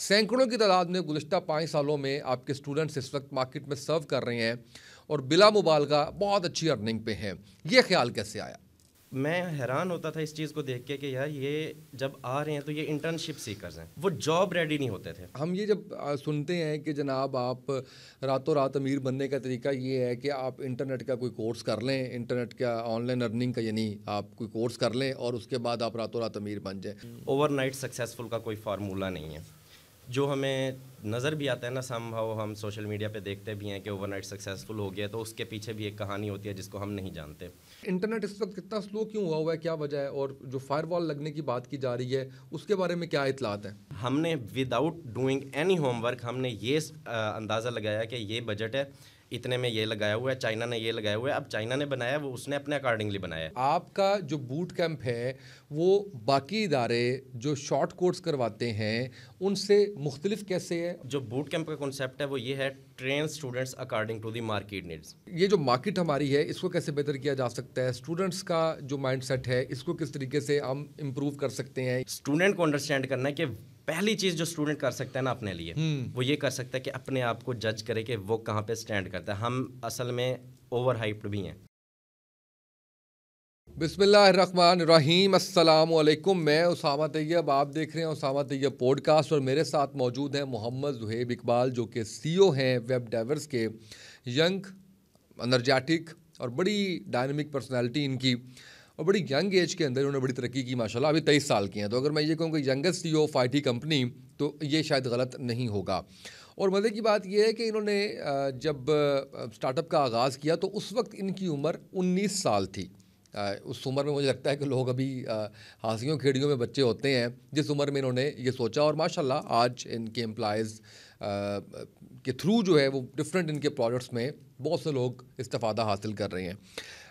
सैकड़ों की तादाद में गुज़िश्ता 5 सालों में आपके स्टूडेंट्स इस वक्त मार्केट में सर्व कर रहे हैं और बिला मुबालगा बहुत अच्छी अर्निंग पे हैं। ये ख्याल कैसे आया? मैं हैरान होता था इस चीज़ को देख के कि यार ये जब आ रहे हैं तो ये इंटर्नशिप सीकर्स हैं, वो जॉब रेडी नहीं होते थे। हम ये जब सुनते हैं कि जनाब आप रातों रात अमीर बनने का तरीका ये है कि आप इंटरनेट का कोई कोर्स कर लें, इंटरनेट का ऑनलाइन अर्निंग का, यानी आप कोई कोर्स कर लें और उसके बाद आप रातों रात अमीर बन जाएं। ओवरनाइट सक्सेसफुल का कोई फार्मूला नहीं है। जो हमें नज़र भी आता है ना, समहाउ हम सोशल मीडिया पे देखते भी हैं कि ओवरनाइट सक्सेसफुल हो गया, तो उसके पीछे भी एक कहानी होती है जिसको हम नहीं जानते। इंटरनेट इस वक्त कितना स्लो क्यों हुआ है, क्या वजह है? और जो फायरवॉल लगने की बात की जा रही है उसके बारे में क्या इतलात है? हमने विदाउट डूइंग एनी होमवर्क हमने ये अंदाज़ा लगाया कि ये बजट है, इतने में ये लगाया हुआ है, चाइना ने ये लगाया हुआ है। अब चाइना ने बनाया, वो उसने अपने अकॉर्डिंगली बनाया है। आपका जो बूट कैंप है वो बाकी इदारे जो शॉर्ट कोर्स करवाते हैं उनसे मुख्तलिफ कैसे है? जो बूट कैंप का कॉन्सेप्ट है वो ये है, train students according to the market needs. ये जो मार्केट हमारी है इसको कैसे बेहतर किया जा सकता है? स्टूडेंट्स का जो माइंडसेट है इसको किस तरीके से हम इम्प्रूव कर सकते हैं? स्टूडेंट को अंडरस्टैंड करना है कि पहली चीज़ जो स्टूडेंट कर सकता है ना अपने लिए, वो ये कर सकता है कि अपने आप को जज करे कि वो कहाँ पे स्टैंड करता है। हम असल में ओवर हाइप्ड भी हैं। बिस्मिल्लाहिर्रहमानिर्रहीम, अस्सलामु अलैकुम। मैं उसामा तैयब, आप देख रहे हैं उसामा तैयब पॉडकास्ट और मेरे साथ मौजूद हैं मोहम्मद ज़ुहैब इकबाल जो कि सीईओ हैं वेब डेवर्स के। यंग, एनर्जेटिक और बड़ी डायनामिक पर्सनालिटी इनकी, और बड़ी यंग एज के अंदर इन्होंने बड़ी तरक्की की माशाल्लाह। अभी 23 साल की हैं, तो अगर मैं ये कहूँ कि youngest CEO of IT company तो ये शायद गलत नहीं होगा। और मज़े की बात यह है कि इन्होंने जब स्टार्टअप का आगाज़ किया तो उस वक्त इनकी उम्र 19 साल थी। उस उम्र में मुझे लगता है कि लोग अभी हाशियों खेड़ियों में बच्चे होते हैं, जिस उम्र में इन्होंने ये सोचा, और माशाल्लाह आज इनके एम्प्लॉयज़ के थ्रू जो है वो डिफरेंट इनके प्रोडक्ट्स में बहुत से लोग इस्तेफ़ादा हासिल कर रहे हैं।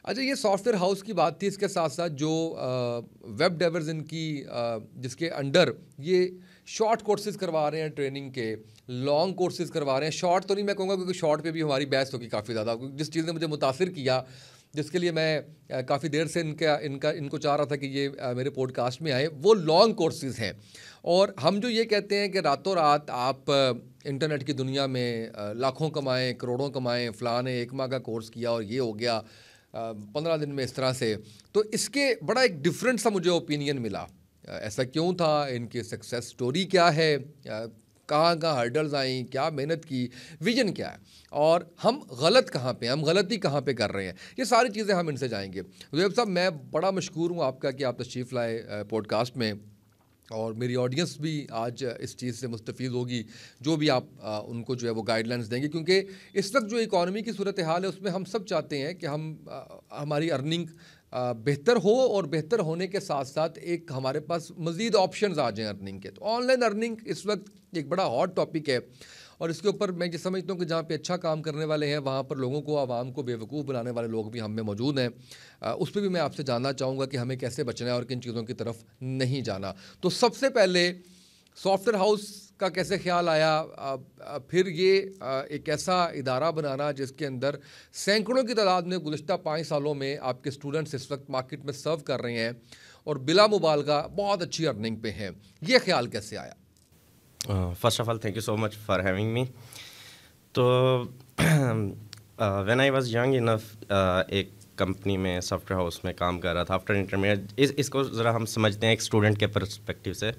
अच्छा, ये सॉफ्टवेयर हाउस की बात थी, इसके साथ साथ जो वेब डेवर्स इनकी जिसके अंडर ये शॉर्ट कोर्सेज़ करवा रहे हैं, ट्रेनिंग के लॉन्ग कोर्सेज़ करवा रहे हैं। शॉर्ट तो नहीं मैं कहूँगा क्योंकि शॉर्ट पे भी हमारी बहस होगी काफ़ी ज़्यादा। जिस चीज़ ने मुझे मुतासिर किया, जिसके लिए मैं काफ़ी देर से इनको चाह रहा था कि ये मेरे पॉडकास्ट में आए, वो लॉन्ग कोर्सेज़ हैं। और हम जो ये कहते हैं कि रातों रात आप इंटरनेट की दुनिया में लाखों कमाएं, करोड़ों कमाएं, फ़लाँ ने 1 माह का कोर्स किया और ये हो गया 15 दिन में, इस तरह से, तो इसके बड़ा एक डिफरेंट सा मुझे ओपिनियन मिला। ऐसा क्यों था? इनकी सक्सेस स्टोरी क्या है? कहाँ कहाँ हर्डल्स आई, क्या मेहनत की, विजन क्या है, और हम गलत कहाँ पे, हम गलती कहाँ पे कर रहे हैं, ये सारी चीज़ें हम इनसे जाएंगे। ज़ुहैब साहब, मैं बड़ा मशकूर हूँ आपका कि आप तशरीफ़ लाए पॉडकास्ट में, और मेरी ऑडियंस भी आज इस चीज़ से मुस्तफ़ीज़ होगी जो भी आप उनको जो है वो गाइडलाइंस देंगे, क्योंकि इस वक्त जो इकॉनमी की सूरत हाल है उसमें हम सब चाहते हैं कि हम हमारी अर्निंग बेहतर हो, और बेहतर होने के साथ साथ एक हमारे पास मज़ीद ऑप्शंस आ जाएं अर्निंग के। तो ऑनलाइन अर्निंग इस वक्त एक बड़ा हॉट टॉपिक है, और इसके ऊपर मैं ये समझता हूँ कि जहाँ पे अच्छा काम करने वाले हैं वहाँ पर लोगों को, आवाम को बेवकूफ़ बनाने वाले लोग भी हम में मौजूद हैं। उस पर भी मैं आपसे जानना चाहूँगा कि हमें कैसे बचना है और किन चीज़ों की तरफ नहीं जाना। तो सबसे पहले सॉफ्टवेयर हाउस का कैसे ख्याल आया? फिर ये एक ऐसा इदारा बनाना जिसके अंदर सैकड़ों की तादाद में गुज़िश्ता 5 सालों में आपके स्टूडेंट्स इस वक्त मार्केट में सर्व कर रहे हैं और बिला मुबालगा बहुत अच्छी अर्निंग पे हैं, ये ख्याल कैसे आया? First of all thank you so much for having me. तो when I was young enough, एक कंपनी में सॉफ्टवेयर हाउस में काम कर रहा था आफ्टर इंटरमीडिएट। इसको ज़रा हम समझते हैं एक स्टूडेंट के पर्सपेक्टिव से।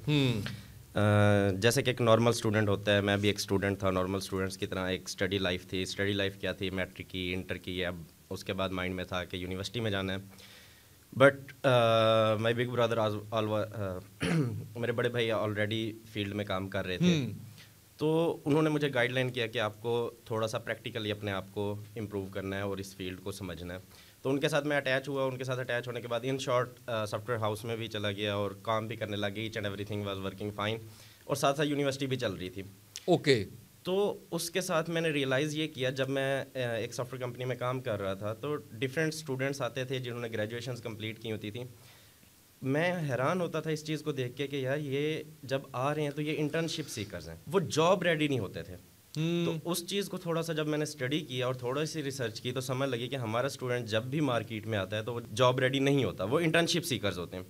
जैसे कि एक नॉर्मल स्टूडेंट होता है, मैं भी एक स्टूडेंट था, नॉर्मल स्टूडेंट्स की तरह। एक स्टडी लाइफ थी। स्टडी लाइफ क्या थी? मैट्रिक की, इंटर की, अब उसके बाद माइंड में था कि यूनिवर्सिटी में जाना है। बट माई बिग ब्रदर मेरे बड़े भाई ऑलरेडी फील्ड में काम कर रहे थे, तो उन्होंने मुझे गाइडलाइन किया कि आपको थोड़ा सा प्रैक्टिकली अपने आप को इम्प्रूव करना है और इस फील्ड को समझना है। तो उनके साथ मैं अटैच हुआ। उनके साथ अटैच होने के बाद इन शॉर्ट सॉफ्टवेयर हाउस में भी चला गया और काम भी करने लगी। Each and everything was working fine, और साथ साथ यूनिवर्सिटी भी चल रही थी। ओके। तो उसके साथ मैंने रियलाइज़ ये किया, जब मैं एक सॉफ्टवेयर कंपनी में काम कर रहा था तो डिफरेंट स्टूडेंट्स आते थे जिन्होंने ग्रेजुएशंस कंप्लीट की होती थी। मैं हैरान होता था इस चीज़ को देख के कि यार ये जब आ रहे हैं तो ये इंटर्नशिप सीकर्स हैं, वो जॉब रेडी नहीं होते थे। तो उस चीज़ को थोड़ा सा जब मैंने स्टडी किया और थोड़ा सी रिसर्च की तो समझ लगी कि हमारा स्टूडेंट जब भी मार्केट में आता है तो वो जॉब रेडी नहीं होता, वो इंटर्नशिप सीकर्स होते हैं।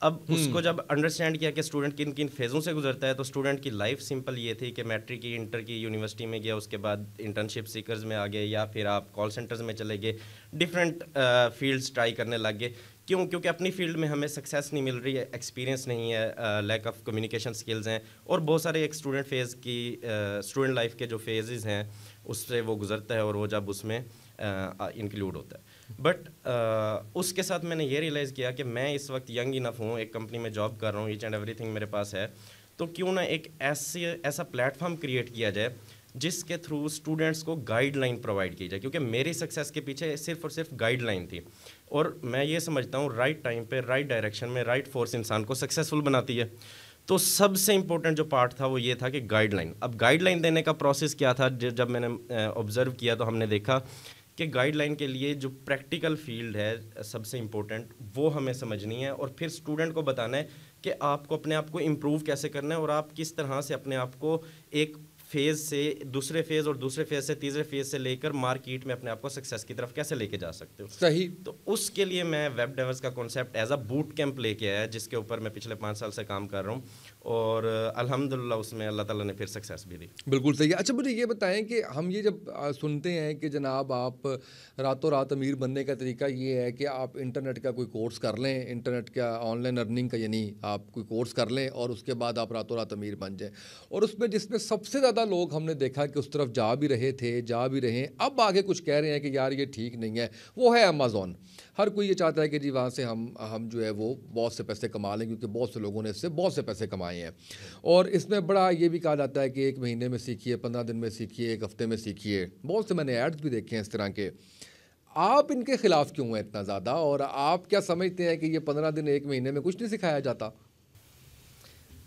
अब उसको जब अंडरस्टैंड किया कि स्टूडेंट किन किन फेज़ों से गुजरता है, तो स्टूडेंट की लाइफ सिंपल ये थी कि मैट्रिक की, इंटर की, यूनिवर्सिटी में गया, उसके बाद इंटर्नशिप सीकर्स में आ गए, या फिर आप कॉल सेंटर्स में चले गए, डिफरेंट फील्ड्स ट्राई करने लग गए। क्यों? क्योंकि अपनी फील्ड में हमें सक्सेस नहीं मिल रही है, एक्सपीरियंस नहीं है, लैक ऑफ कम्युनिकेशन स्किल्स हैं, और बहुत सारे एक स्टूडेंट फेज़ की स्टूडेंट लाइफ के जो फेजेस हैं उससे वो गुजरता है, और वो जब उसमें इंक्लूड होता है। बट उसके साथ मैंने ये रियलाइज़ किया कि मैं इस वक्त यंग इनफ हूँ, एक कंपनी में जॉब कर रहा हूँ, ईच एंड एवरीथिंग मेरे पास है, तो क्यों ना एक ऐसा प्लेटफॉर्म क्रिएट किया जाए जिसके थ्रू स्टूडेंट्स को गाइडलाइन प्रोवाइड की जाए, क्योंकि मेरी सक्सेस के पीछे सिर्फ और सिर्फ गाइडलाइन थी। और मैं ये समझता हूँ राइट टाइम पे, राइट डायरेक्शन में, राइट फोर्स इंसान को सक्सेसफुल बनाती है। तो सबसे इम्पोर्टेंट जो पार्ट था वो ये था कि गाइडलाइन। अब गाइडलाइन देने का प्रोसेस क्या था, जब मैंने ऑब्जर्व किया तो हमने देखा कि गाइडलाइन के लिए जो प्रैक्टिकल फील्ड है सबसे इम्पोर्टेंट, वो हमें समझनी है, और फिर स्टूडेंट को बताना है कि आपको अपने आप को इम्प्रूव कैसे करना है, और आप किस तरह से अपने आप को एक फेज़ से दूसरे फेज़, और दूसरे फेज़ से तीसरे फेज़ से लेकर मार्केट में अपने आप को सक्सेस की तरफ कैसे लेके जा सकते हो। सही। तो उसके लिए मैं वेब डेवलप्स का concept as a boot camp लेके आया, जिसके ऊपर मैं पिछले 5 साल से काम कर रहा हूँ, और अल्हम्दुलिल्लाह उसमें अल्लाह ताला ने फिर सक्सेस भी दी। बिल्कुल सही है। अच्छा, मुझे ये बताएं कि हम ये जब सुनते हैं कि जनाब आप रातों रात अमीर बनने का तरीका ये है कि आप इंटरनेट का कोई कोर्स कर लें, इंटरनेट का ऑनलाइन अर्निंग का, यानी आप कोई कोर्स कर लें और उसके बाद आप रातों रात अमीर बन जाएं, और उसमें जिसमें सबसे ज़्यादा लोग हमने देखा कि उस तरफ जा भी रहे थे, जा भी रहे हैं, अब आगे कुछ कह रहे हैं कि यार ये ठीक नहीं है, वो है अमेज़ॉन। हर कोई ये चाहता है कि जी वहाँ से हम जो है वो बहुत से पैसे कमा लें, क्योंकि बहुत से लोगों ने इससे बहुत से पैसे कमाए हैं। और इसमें बड़ा ये भी कहा जाता है कि 1 महीने में सीखिए, 15 दिन में सीखिए, 1 हफ्ते में सीखिए। बहुत से मैंने एड्स भी देखे हैं इस तरह के। आप इनके खिलाफ क्यों हैं इतना ज़्यादा, और आप क्या समझते हैं कि ये 15 दिन 1 महीने में कुछ नहीं सिखाया जाता?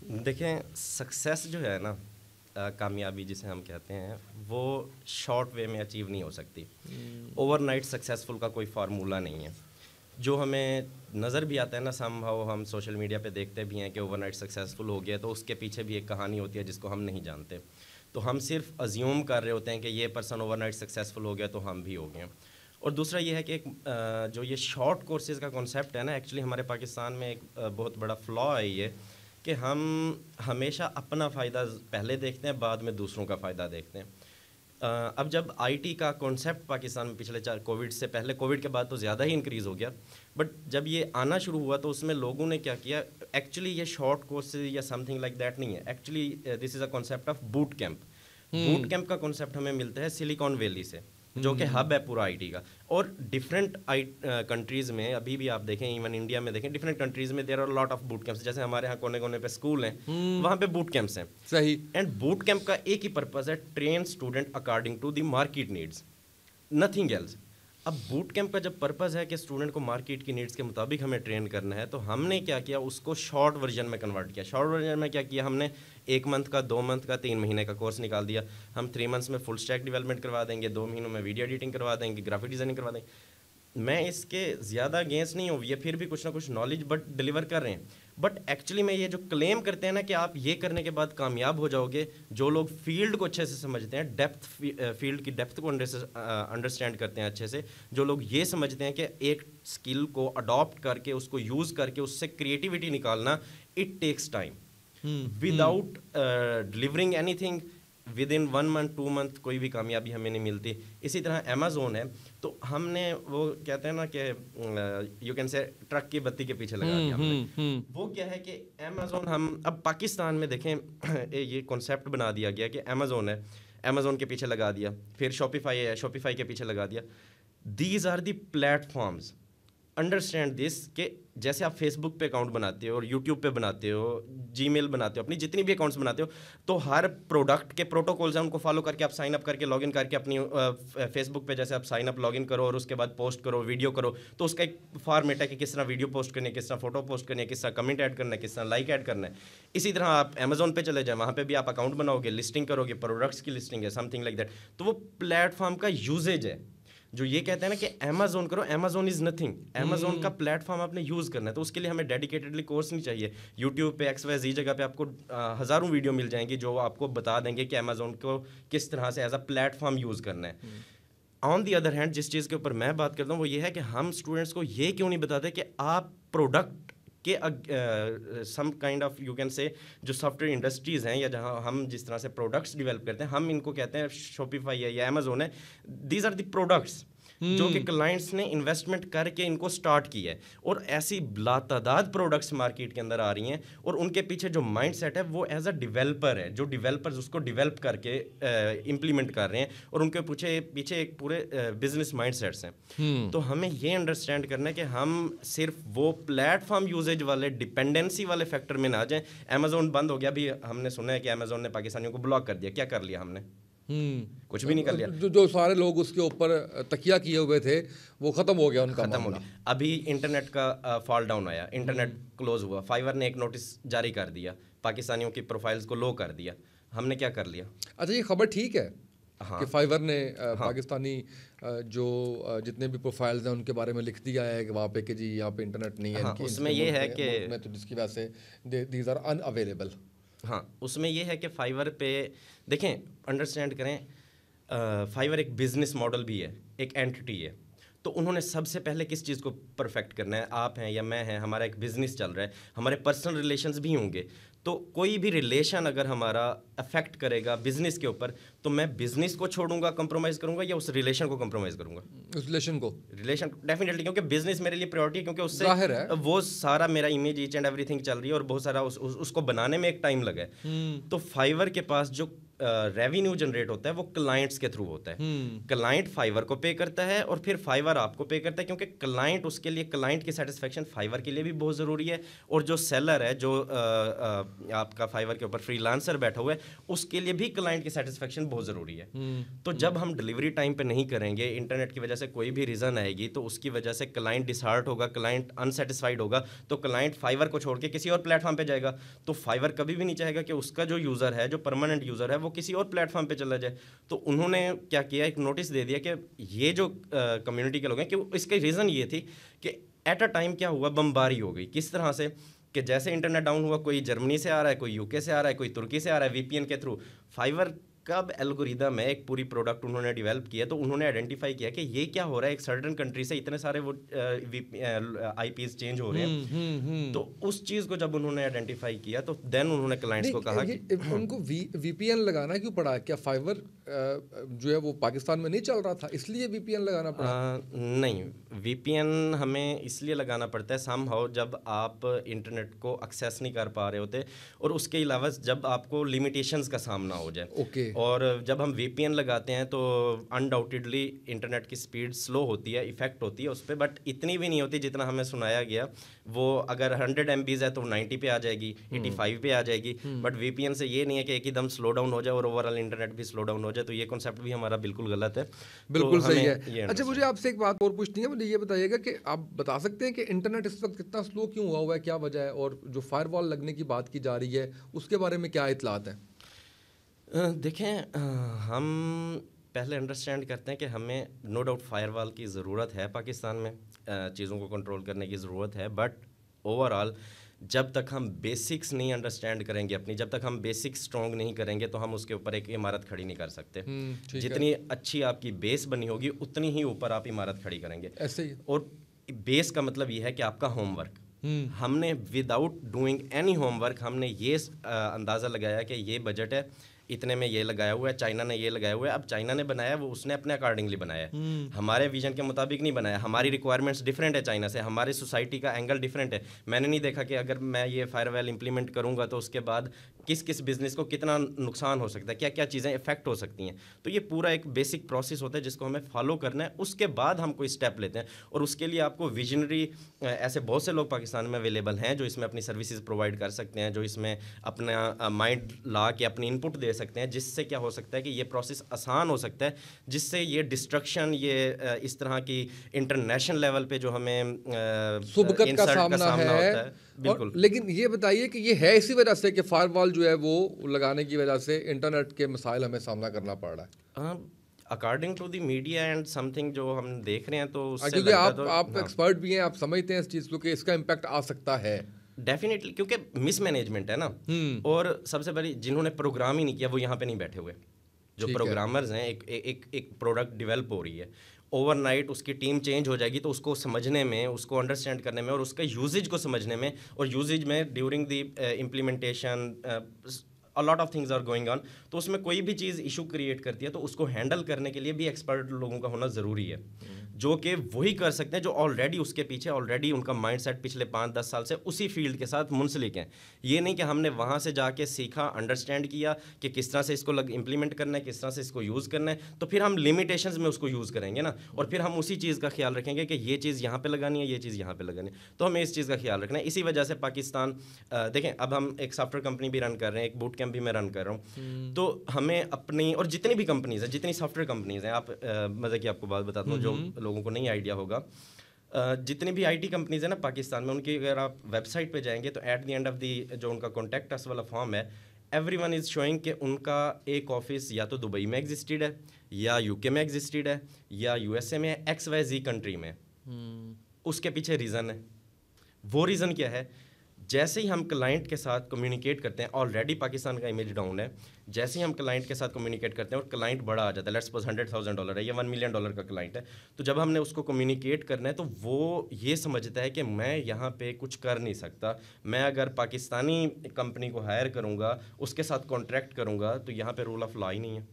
देखें, सक्सेस जो है ना, कामयाबी जिसे हम कहते हैं, वो शॉर्ट वे में अचीव नहीं हो सकती। ओवरनाइट सक्सेसफुल का कोई फार्मूला नहीं है। जो हमें नज़र भी आता है ना, समहाउ हम सोशल मीडिया पे देखते भी हैं कि ओवरनाइट सक्सेसफुल हो गया, तो उसके पीछे भी एक कहानी होती है जिसको हम नहीं जानते। तो हम सिर्फ अज्यूम कर रहे होते हैं कि ये पर्सन ओवरनाइट सक्सेसफुल हो गया तो हम भी हो गए। और दूसरा ये है कि जो ये शॉर्ट कोर्सेज़ का कॉन्सेप्ट है ना, एक्चुअली हमारे पाकिस्तान में एक बहुत बड़ा फ्लॉ है ये, कि हम हमेशा अपना फ़ायदा पहले देखते हैं, बाद में दूसरों का फ़ायदा देखते हैं। अब जब आईटी का कॉन्सेप्ट पाकिस्तान में पिछले कोविड से पहले, कोविड के बाद तो ज़्यादा ही इंक्रीज़ हो गया, बट जब ये आना शुरू हुआ तो उसमें लोगों ने क्या किया, एक्चुअली ये शॉर्ट कोर्सेज या समथिंग लाइक दैट नहीं है। Actually this is a concept of boot camp. Boot camp का कॉन्सेप्ट हमें मिलता है सिलिकॉन वैली से, जो कि हब है पूरा आईटी का। और डिफरेंट कंट्रीज़ में, अभी भी आप देखें, इवन इंडिया में देखें, डिफरेंट कंट्रीज़ में there are lot of boot camps. जैसे हमारे यहाँ कोने कोने पे स्कूल हैं, वहाँ पे बूट कैंप्स हैं। सही। एंड बूट कैंप का एक ही पर्पज़ है, train student according to the market needs, nothing else. अब बूट कैंप का जब पर्पज़ है कि स्टूडेंट को मार्केट की नीड्स के मुताबिक हमें ट्रेन करना है, तो हमने क्या किया, उसको शॉर्ट वर्जन में कन्वर्ट किया। शॉर्ट वर्जन में क्या किया हमने, 1 मंथ का, 2 मंथ का, 3 महीने का कोर्स निकाल दिया। हम 3 मंथ्स में फुल स्टैक डेवलपमेंट करवा देंगे, 2 महीनों में वीडियो एडिटिंग करवा देंगे, ग्राफिक डिज़ाइनिंग करवा देंगे। मैं इसके ज़्यादा अगेंस्ट नहीं हूँ, ये फिर भी कुछ ना कुछ नॉलेज बट डिलीवर कर रहे हैं। बट एक्चुअली में ये जो क्लेम करते हैं ना कि आप ये करने के बाद कामयाब हो जाओगे, जो लोग फील्ड को अच्छे से समझते हैं, फील्ड की डेप्थ को अंडरस्टैंड करते हैं अच्छे से, जो लोग ये समझते हैं कि एक स्किल को अडॉप्ट करके, उसको यूज़ करके उससे क्रिएटिविटी निकालना, it takes time. Without delivering anything within 1 month 2 month कोई भी कामयाबी हमें नहीं मिलती। इसी तरह अमेज़ोन है, तो हमने वो कहते हैं ना कि यू कैन से ट्रक की बत्ती के पीछे लगा दिया हमने। वो क्या है कि अमेज़ोन, हम अब पाकिस्तान में देखें ये कॉन्सेप्ट बना दिया गया कि अमेज़ोन है, अमेज़ोन के पीछे लगा दिया, फिर शॉपिफाई है, शॉपिफाई के पीछे लगा दिया। These are the platforms, understand this, कि जैसे आप फेसबुक पे अकाउंट बनाते हो और यूट्यूब पे बनाते हो, जीमेल बनाते हो, अपनी जितनी भी अकाउंट्स बनाते हो, तो हर प्रोडक्ट के प्रोटोकॉल्स हैं, उनको फॉलो करके आप साइन अप करके, लॉगिन करके अपनी फेसबुक पे जैसे आप साइन अप लॉगिन करो और उसके बाद पोस्ट करो, वीडियो करो, तो उसका एक फॉर्मेट है कि किस तरह वीडियो पोस्ट करनी है, किस तरह फोटो पोस्ट करनी है, किस तरह कमेंट ऐड करना है, किस तरह लाइक ऐड करना है। इसी तरह आप अमेज़ोन पे चले जाएँ, वहाँ पे भी आप अकाउंट बनाओगे, लिस्टिंग करोगे, प्रोडक्ट्स की लिस्टिंग है, समथिंग लाइक दैट। तो वो प्लेटफॉर्म का यूजेज है। जो ये कहते हैं ना कि अमेज़ोन करो, अमेज़ोन इज़ नथिंग, अमेज़ोन का प्लेटफॉर्म आपने यूज़ करना है, तो उसके लिए हमें डेडिकेटेडली कोर्स नहीं चाहिए। यूट्यूब पे XYZ जगह पे आपको हज़ारों वीडियो मिल जाएंगी जो आपको बता देंगे कि अमेज़ोन को किस तरह से एज अ प्लेटफॉर्म यूज़ करना है। ऑन दी अदर हैंड, जिस चीज़ के ऊपर मैं बात करता हूँ वो ये है कि हम स्टूडेंट्स को ये क्यों नहीं बताते कि आप प्रोडक्ट कि some kind of you can say जो सॉफ्टवेयर इंडस्ट्रीज़ हैं या जहाँ हम जिस तरह से प्रोडक्ट्स डेवलप करते हैं, हम इनको कहते हैं शॉपिफाई है या अमेजोन है, दीज आर द प्रोडक्ट्स जो कि क्लाइंट्स ने इन्वेस्टमेंट करके इनको स्टार्ट किया है, और ऐसी लातादाद प्रोडक्ट्स मार्केट के अंदर आ रही हैं, और उनके पीछे जो माइंडसेट है वो एज अ डेवलपर है, जो डेवलपर्स उसको डेवलप करके इम्प्लीमेंट कर रहे हैं, और उनके पीछे एक पूरे बिजनेस माइंडसेट्स हैं। तो हमें ये अंडरस्टैंड करना है कि हम सिर्फ वो प्लेटफॉर्म यूजेज वाले डिपेंडेंसी वाले फैक्टर में ना जाएं। अमेजोन बंद हो गया, अभी हमने सुना है कि अमेजोन ने पाकिस्तानियों को ब्लॉक कर दिया। क्या कर लिया हमने? कुछ भी नहीं कर लिया। जो सारे लोग उसके ऊपर तकिया किए हुए थे वो खत्म हो गया, उनका खत्म हो गया। अभी इंटरनेट का फॉल डाउन आया, इंटरनेट क्लोज हुआ, फाइवर ने एक नोटिस जारी कर दिया, पाकिस्तानियों की प्रोफाइल्स को लो कर दिया। हमने क्या कर लिया? अच्छा, ये खबर ठीक है हाँ। कि फाइवर ने पाकिस्तानी जो जितने भी प्रोफाइल्स हैं उनके बारे में लिख दिया है कि वहाँ पे कि जी यहाँ पे इंटरनेट नहीं है। हाँ, उसमें ये है कि तो जिसकी वजह से दीज आर अनअवेलेबल। हाँ, उसमें ये है कि फाइवर पे देखें, अंडरस्टैंड करें, फाइवर एक बिजनेस मॉडल भी है, एक एंटिटी है। तो उन्होंने सबसे पहले किस चीज़ को परफेक्ट करना है? आप हैं या मैं हैं, हमारा एक बिजनेस चल रहा है, हमारे पर्सनल रिलेशंस भी होंगे। तो कोई भी रिलेशन अगर हमारा अफेक्ट करेगा बिजनेस के ऊपर, तो मैं बिजनेस को छोड़ूंगा, कंप्रोमाइज़ करूंगा, या उस रिलेशन को कंप्रोमाइज़ करूंगा? उस रिलेशन डेफिनेटली, क्योंकि बिजनेस मेरे लिए प्रायोरिटी है, क्योंकि उससे जाहिर है वो सारा मेरा इमेज ईच एंड एवरीथिंग चल रही है, और बहुत सारा उसको बनाने में एक टाइम लगा है। तो फाइवर के पास जो रेवेन्यू जनरेट होता है वो क्लाइंट्स के थ्रू होता है। क्लाइंट फाइवर को पे करता है, और फिर फाइवर आपको पे करता है, क्योंकि क्लाइंट उसके लिए, क्लाइंट की सेटिस्फेक्शन फाइवर के लिए भी बहुत ज़रूरी है, और जो सेलर है, जो आपका फाइवर के ऊपर फ्रीलांसर बैठा हुआ है, उसके लिए भी क्लाइंट की सेटिस्फेक्शन बहुत ज़रूरी है। तो जब हम डिलीवरी टाइम पे नहीं करेंगे, इंटरनेट की वजह से कोई भी रीज़न आएगी, तो उसकी वजह से क्लाइंट डिसहार्ट होगा, क्लाइंट अनसेटिस्फाइड होगा, तो क्लाइंट फाइवर को छोड़ के किसी और प्लेटफॉर्म पे जाएगा। तो फाइवर कभी भी नहीं चाहेगा कि उसका जो यूज़र है, जो परमानेंट यूज़र है, वो किसी और प्लेटफॉर्म पे चला जाए। तो उन्होंने क्या किया, एक नोटिस दे दिया कि ये जो कम्युनिटी के लोग हैं, कि इसका रीज़न ये थी कि एट अ टाइम क्या हुआ, बमबारी हो गई। किस तरह से कि जैसे इंटरनेट डाउन हुआ, कोई जर्मनी से आ रहा है, कोई यूके से आ रहा है, कोई तुर्की से आ रहा है, वीपीएन के थ्रू। फाइवर कब एल्गोरिदम है, एक पूरी प्रोडक्ट उन्होंने डेवलप किया, तो उन्होंने आइडेंटिफाई किया कि ये क्या हो रहा है, एक सर्टेन कंट्री से इतने सारे वो आईपीज चेंज हो रहे हैं। तो उस चीज़ को जब उन्होंने आइडेंटिफाई किया, तो देन उन्होंने क्लाइंट्स को कहा कि उनको वीपीएन लगाना क्यों पड़ा? क्या फाइवर जो है वो पाकिस्तान में नहीं चल रहा था इसलिए वीपीएन लगाना पड़ा? नहीं, वीपीएन हमें इसलिए लगाना पड़ता है समहाउ जब आप इंटरनेट को एक्सेस नहीं कर पा रहे होते, और उसके अलावा जब आपको लिमिटेशंस का सामना हो जाए। ओके। और जब हम वीपीएन लगाते हैं तो अनडाउटेडली इंटरनेट की स्पीड स्लो होती है, इफेक्ट होती है उस पर, बट इतनी भी नहीं होती जितना हमें सुनाया गया। वो अगर 100 MB है तो 90 पे आ जाएगी, 85 पे आ जाएगी, बट वीपीएन से ये नहीं है कि एक ही दम स्लो डाउन हो जाए और ओवरऑल इंटरनेट भी स्लो डाउन हो जाए। तो ये कॉन्सेप्ट भी हमारा बिल्कुल गलत है। बिल्कुल सही है। अच्छा, मुझे आपसे एक बात और पूछनी है, मुझे ये बताइएगा कि आप बता सकते हैं कि इंटरनेट इस वक्त कितना स्लो क्यों हुआ है, क्या वजह है, और जो फायरवॉल लगने की बात की जा रही है उसके बारे में क्या इत्तलात है? देखें, हम पहले अंडरस्टैंड करते हैं कि हमें नो डाउट फायरवॉल की ज़रूरत है, पाकिस्तान में चीज़ों को कंट्रोल करने की ज़रूरत है, बट ओवरऑल जब तक हम बेसिक्स नहीं अंडरस्टैंड करेंगे अपनी, जब तक हम बेसिक्स स्ट्रॉन्ग नहीं करेंगे, तो हम उसके ऊपर एक इमारत खड़ी नहीं कर सकते। जितनी अच्छी आपकी बेस बनी होगी, उतनी ही ऊपर आप इमारत खड़ी करेंगे। ऐसे ही। और बेस का मतलब ये है कि आपका होमवर्क। हमने विदाउट डूइंग एनी होमवर्क हमने ये अंदाज़ा लगाया कि ये बजट है, इतने में ये लगाया हुआ है, चाइना ने ये लगाया हुआ है। अब चाइना ने बनाया, वो उसने अपने अकॉर्डिंगली बनाया है, हमारे विजन के मुताबिक नहीं बनाया। हमारी रिक्वायरमेंट्स डिफरेंट है चाइना से, हमारी सोसाइटी का एंगल डिफरेंट है। मैंने नहीं देखा कि अगर मैं ये फायरवॉल इंप्लीमेंट करूँगा तो उसके बाद किस किस बिज़नेस को कितना नुकसान हो सकता है, क्या क्या चीज़ें इफेक्ट हो सकती हैं। तो ये पूरा एक बेसिक प्रोसेस होता है जिसको हमें फॉलो करना है, उसके बाद हम कोई स्टेप लेते हैं। और उसके लिए आपको विजनरी, ऐसे बहुत से लोग पाकिस्तान में अवेलेबल हैं जो इसमें अपनी सर्विसेज प्रोवाइड कर सकते हैं, जो इसमें अपना माइंड ला के अपनी इनपुट दे सकते हैं, जिससे क्या हो सकता है कि ये प्रोसेस आसान हो सकता है, जिससे ये डिस्ट्रक्शन, ये इस तरह की इंटरनेशनल लेवल पे जो हमें सुबकत का सामना होता है। बिल्कुल। लेकिन ये बताइए कि ये है इसी वजह से कि फायरवॉल जो है वो लगाने की वजह से इंटरनेट के मसाइल हमें सामना करना पड़ रहा है? According to the media and something जो हम देख रहे हैं, तो क्योंकि आप एक्सपर्ट भी हैं, आप समझते हैं इस चीज़ को कि इसका इम्पैक्ट आ सकता है। डेफिनेटली, क्योंकि मिसमैनेजमेंट है ना। और सबसे बड़ी, जिन्होंने प्रोग्राम ही नहीं किया वो यहाँ पे नहीं बैठे हुए। जो प्रोग्रामर्स हैं, एक प्रोडक्ट डेवलप हो रही है ओवरनाइट उसकी टीम चेंज हो जाएगी, तो उसको समझने में, उसको अंडरस्टैंड करने में और उसका यूजेज को समझने में, और यूजेज में during the implementation a lot of things are going on, तो उसमें कोई भी चीज़ इशू क्रिएट करती है तो उसको हैंडल करने के लिए भी एक्सपर्ट लोगों का होना ज़रूरी है, जो कि वही कर सकते हैं जो ऑलरेडी उसके पीछे, ऑलरेडी उनका माइंडसेट पिछले 5-10 साल से उसी फील्ड के साथ मुंसलिक हैं। ये नहीं कि हमने वहाँ से जाके सीखा, अंडरस्टैंड किया कि किस तरह से इसको इम्प्लीमेंट करना है, किस तरह से इसको यूज़ करना है, तो फिर हम लिमिटेशंस में उसको यूज़ करेंगे ना, और फिर हम उसी चीज़ का ख्याल रखेंगे कि ये चीज़ यहाँ पे लगानी है, ये चीज़ यहाँ पे लगानी है, तो हमें इस चीज़ का ख्याल रखना है। इसी वजह से पाकिस्तान, देखें अब हम एक सॉफ्टवेयर कंपनी भी रन कर रहे हैं, एक बूट कैंप भी मैं रन कर रहा हूँ, तो हमें अपनी, और जितनी भी कंपनीज़ हैं, जितनी सॉफ्टवेयर कंपनीज़ हैं, आप मज़े की आपको बात बताता हूँ जो लोगों को नहीं आइडिया होगा, जितनी भी आईटी कंपनीज़ हैं ना पाकिस्तान में, उनकी अगर आप वेबसाइट पे जाएंगे तो at the end of the जो उनका कॉन्टैक्ट अस वाला फॉर्म है, एवरीवन इज़ शोइंग कि उनका एक ऑफिस या तो दुबई में एग्जिस्टेड है, या यूके में एग्जिस्टेड है, या यूएसए में, XYZ कंट्री में। उसके पीछे रीज़न है। वो रीज़न क्या है? जैसे ही हम क्लाइंट के साथ कम्युनिकेट करते हैं, ऑलरेडी पाकिस्तान का इमेज डाउन है, जैसे ही हम क्लाइंट के साथ कम्युनिकेट करते हैं और क्लाइंट बड़ा आ जाता है, लेट्स सपोज $100,000 है या $1 मिलियन का क्लाइंट है, तो जब हमने उसको कम्युनिकेट करना है तो वो ये समझता है कि मैं यहाँ पे कुछ कर नहीं सकता, मैं अगर पाकिस्तानी कंपनी को हायर करूँगा, उसके साथ कॉन्ट्रैक्ट करूँगा, तो यहाँ पे रूल ऑफ लॉ ही नहीं है,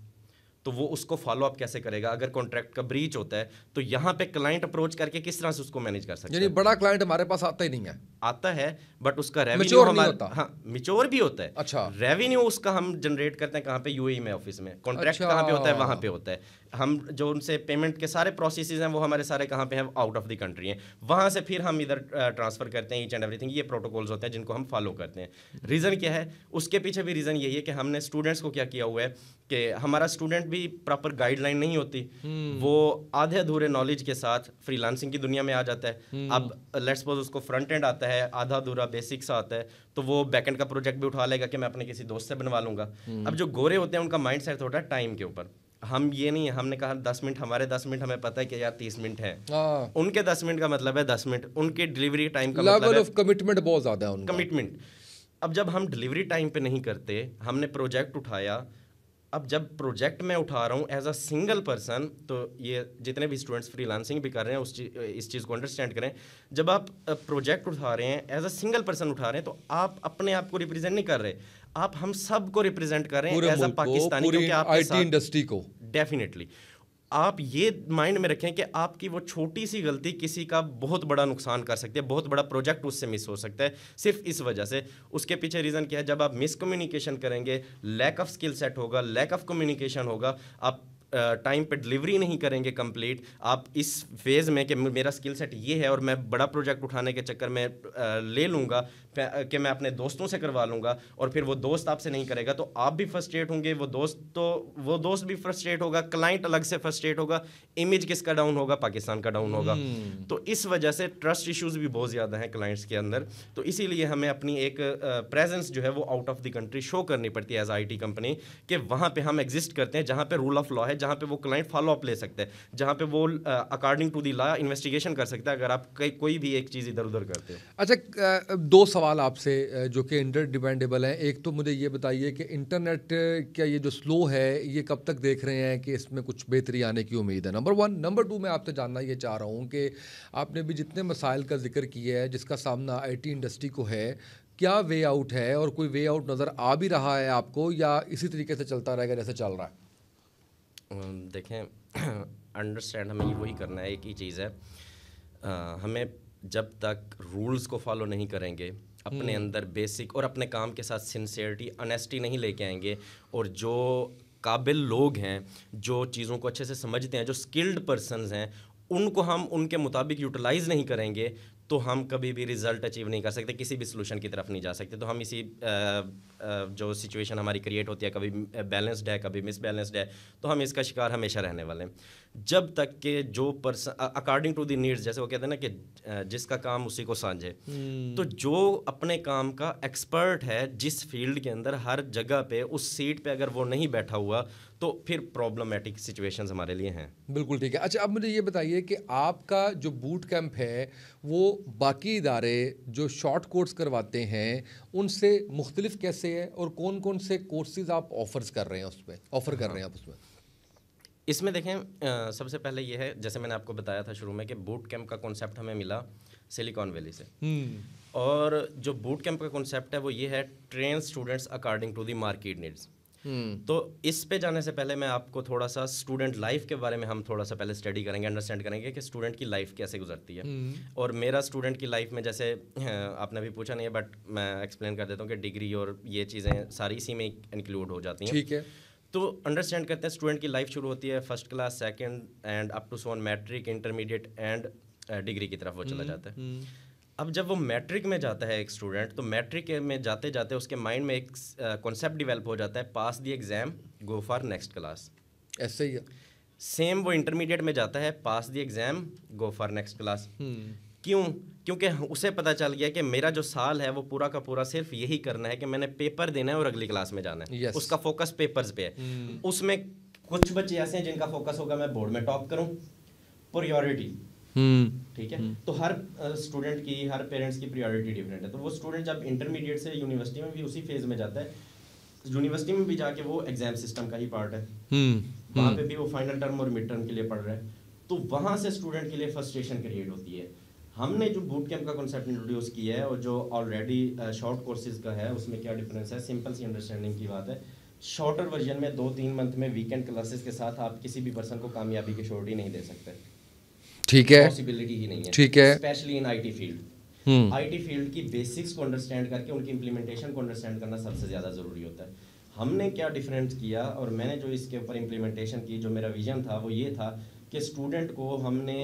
तो वो उसको फॉलो अप कैसे करेगा? अगर कॉन्ट्रैक्ट का ब्रीच होता है तो यहाँ पे क्लाइंट अप्रोच करके किस तरह से उसको मैनेज कर सकते हैं? यानी बड़ा क्लाइंट हमारे पास आता ही नहीं है। आता है, बट उसका रेवेन्यू हमारा, हाँ मिच्योर भी होता है। अच्छा, रेवेन्यू उसका हम जनरेट करते हैं कहाँ पे? यूएई में ऑफिस में। कॉन्ट्रैक्ट कहाँ पे होता है? वहाँ पे होता है। हम जो उनसे पेमेंट के सारे प्रोसेसेस हैं वो हमारे सारे कहाँ पे हैं? आउट ऑफ द कंट्री हैं। वहाँ से फिर हम इधर ट्रांसफर करते हैं ईच एंड एवरीथिंग। ये प्रोटोकॉल्स होते हैं जिनको हम फॉलो करते हैं। रीज़न क्या है? उसके पीछे भी रीज़न यही है कि हमने स्टूडेंट्स को क्या किया हुआ है कि हमारा स्टूडेंट भी प्रॉपर गाइडलाइन नहीं होती, वो आधे अधूरे नॉलेज के साथ फ्रीलांसिंग की दुनिया में आ जाता है। अब लेट्स सपोज उसको फ्रंट एंड आता है, आधा अधूरा बेसिक्स आता है, तो वो बैकएंड का प्रोजेक्ट भी उठा लेगा कि मैं अपने किसी दोस्त से बनवा लूँगा। अब जो गोरे होते हैं उनका माइंड सेट होता है टाइम के ऊपर। हम ये नहीं है, हमने कहा 10 मिनट, हमारे 10 मिनट हमें पता है कि यार 30 मिनट है, उनके 10 मिनट का मतलब है 10 मिनट, उनके डिलीवरी टाइम का मतलब है, लेवल ऑफ कमिटमेंट बहुत ज़्यादा है उनका। कमिटमेंट। अब जब हम डिलीवरी टाइम पे नहीं करते, हमने प्रोजेक्ट उठाया, अब जब प्रोजेक्ट मैं उठा रहा हूँ एज अ सिंगल पर्सन, तो ये जितने भी स्टूडेंट्स फ्रीलांसिंग भी कर रहे हैं इस चीज़ को अंडरस्टैंड करें। जब आप प्रोजेक्ट उठा रहे हैं, एज अ सिंगल पर्सन उठा रहे हैं, तो आप अपने आप को रिप्रेजेंट नहीं कर रहे, आप हम सब को रिप्रेजेंट कर रहे हैं एज अ पाकिस्तानी, क्योंकि आप आईटी इंडस्ट्री को। डेफिनेटली आप ये माइंड में रखें कि आपकी वो छोटी सी गलती किसी का बहुत बड़ा नुकसान कर सकती है, बहुत बड़ा प्रोजेक्ट उससे मिस हो सकता है, सिर्फ इस वजह से। उसके पीछे रीज़न क्या है? जब आप मिस कम्युनिकेशन करेंगे, लैक ऑफ स्किल सेट होगा, लैक ऑफ कम्युनिकेशन होगा, आप टाइम पे डिलीवरी नहीं करेंगे कंप्लीट, आप इस फेज़ में कि मेरा स्किल सेट ये है और मैं बड़ा प्रोजेक्ट उठाने के चक्कर में ले लूँगा कि मैं अपने दोस्तों से करवा लूँगा, और फिर वो दोस्त आपसे नहीं करेगा तो आप भी फ्रस्ट्रेट होंगे, वो दोस्त भी फ्रस्ट्रेट होगा, क्लाइंट अलग से फ्रस्ट्रेट होगा, इमेज किसका डाउन होगा? पाकिस्तान का डाउन होगा। तो इस वजह से ट्रस्ट इश्यूज़ भी बहुत ज़्यादा हैं क्लाइंट्स के अंदर। तो इसीलिए हमें अपनी एक प्रेजेंस जो है वो out of the country show करनी पड़ती है एज IT कंपनी, कि वहाँ पे हम एग्जिस्ट करते हैं, जहाँ पे रूल ऑफ लॉ है, जहाँ पे वो क्लाइंट फॉलो अप ले सकते हैं, जहाँ पे वो according to the law investigation कर सकता है अगर आप कोई भी एक चीज़ इधर उधर करते हो। अच्छा, दो सवाल आपसे जो कि इंटरडिपेंडेबल हैं। एक तो मुझे ये बताइए कि इंटरनेट क्या ये जो स्लो है ये कब तक देख रहे हैं कि इसमें कुछ बेहतरी आने की उम्मीद है? नंबर 1। नंबर 2, मैं आपसे जानना ये चाह रहा हूँ कि आपने भी जितने मसाइल का जिक्र किया है जिसका सामना IT इंडस्ट्री को है, क्या वे आउट है और कोई वे आउट नज़र आ भी रहा है आपको, या इसी तरीके से चलता रहेगा जैसे चल रहा है? देखें अंडरस्टैंड हमें वही करना है, एक ही चीज़ है, हमें जब तक रूल्स को फॉलो नहीं करेंगे, अपने अंदर बेसिक और अपने काम के साथ सिंसियरिटी, ऑनेस्टी नहीं लेके आएंगे, और जो काबिल लोग हैं, जो चीज़ों को अच्छे से समझते हैं, जो स्किल्ड पर्सन्स हैं, उनको हम उनके मुताबिक यूटिलाइज़ नहीं करेंगे, तो हम कभी भी रिज़ल्ट अचीव नहीं कर सकते, किसी भी सोल्यूशन की तरफ नहीं जा सकते। तो हम इसी जो सिचुएशन हमारी क्रिएट होती है, कभी बैलेंस्ड है, कभी मिसबैलेंस्ड है, तो हम इसका शिकार हमेशा रहने वाले हैं। जब तक कि जो person according to the needs, जैसे वो कहते हैं ना कि जिसका काम उसी को सांझे, तो जो अपने काम का एक्सपर्ट है जिस फील्ड के अंदर, हर जगह पे उस सीट पे अगर वो नहीं बैठा हुआ, तो फिर प्रॉब्लमेटिक सिचुएशंस हमारे लिए हैं। बिल्कुल ठीक है। अच्छा, अब मुझे ये बताइए कि आपका जो बूट कैंप है वो बाकी इदारे जो शॉर्ट कोर्स करवाते हैं उनसे मुख्तलिफ कैसे है, और कौन कौन से कोर्सेज आप ऑफर कर रहे हैं उसमें? इसमें देखें सबसे पहले ये है, जैसे मैंने आपको बताया था शुरू में, कि बूट कैंप का कॉन्सेप्ट हमें मिला सिलिकॉन वैली से। और जो बूट कैंप का कॉन्सेप्ट है वो ये है, train students according to the market needs. तो इस पे जाने से पहले मैं आपको थोड़ा सा स्टूडेंट लाइफ के बारे में हम थोड़ा सा पहले स्टडी करेंगे, अंडरस्टैंड करेंगे कि स्टूडेंट की लाइफ कैसे गुजरती है। और मेरा स्टूडेंट की लाइफ में, जैसे आपने अभी पूछा नहीं है बट मैं एक्सप्लेन कर देता हूँ कि डिग्री और ये चीज़ें सारी इसी में इंक्लूड हो जाती हैं। ठीक है। तो अंडरस्टैंड करते हैं, स्टूडेंट की लाइफ शुरू होती है first class, second and up to सोन मैट्रिक, इंटरमीडिएट एंड डिग्री की तरफ वो चला जाता है। अब जब वो मैट्रिक में जाता है एक स्टूडेंट, तो मैट्रिक में जाते जाते उसके माइंड में एक कॉन्सेप्ट डेवलप हो जाता है, pass the exam, go for next class. ऐसे ही है। सेम वो इंटरमीडिएट में जाता है, pass the exam, go for next class. क्यों? क्योंकि उसे पता चल गया कि मेरा जो साल है वो पूरा का पूरा सिर्फ यही करना है कि मैंने पेपर देना है और अगली क्लास में जाना है। yes. उसका फोकस पेपर्स पे है। उसमें कुछ बच्चे ऐसे हैं जिनका फोकस होगा मैं बोर्ड में टॉप करूं, प्रायोरिटी। ठीक है। तो हर स्टूडेंट की, हर पेरेंट्स की प्रायोरिटी डिफरेंट है। तो वो स्टूडेंट जब इंटरमीडिएट से यूनिवर्सिटी में भी उसी फेज में जाता है, यूनिवर्सिटी में भी जाके वो एग्जाम सिस्टम का ही पार्ट है। वहाँ पे भी वो फाइनल टर्म और मिड टर्म के लिए पढ़ रहा है। तो वहाँ से स्टूडेंट के लिए फ्रस्ट्रेशन क्रिएट होती है। हमने जो बूट कैंप का कॉन्सेप्ट इंट्रोड्यूस किया है और जो ऑलरेडी शॉर्ट कोर्सेज का है, उसमें क्या डिफरेंस है, सिंपल सी अंडरस्टैंडिंग की बात है। शॉर्टर वर्जन में 2-3 मंथ में वीकेंड क्लासेस के साथ आप किसी भी पर्सन को कामयाबी की श्योरिटी नहीं दे सकते। ठीक है। पॉसिबिलिटी ही नहीं है। ठीक है। Specially in IT field. IT field की बेसिक्स को अंडरस्टैंड करके उनकी इंप्लीमेंटेशन को अंडरस्टैंड करना सबसे ज़्यादा ज़रूरी होता है। हमने क्या डिफरेंट किया और मैंने जो इसके ऊपर इंप्लीमेंटेशन की, जो मेरा विजन था वो ये था कि स्टूडेंट को हमने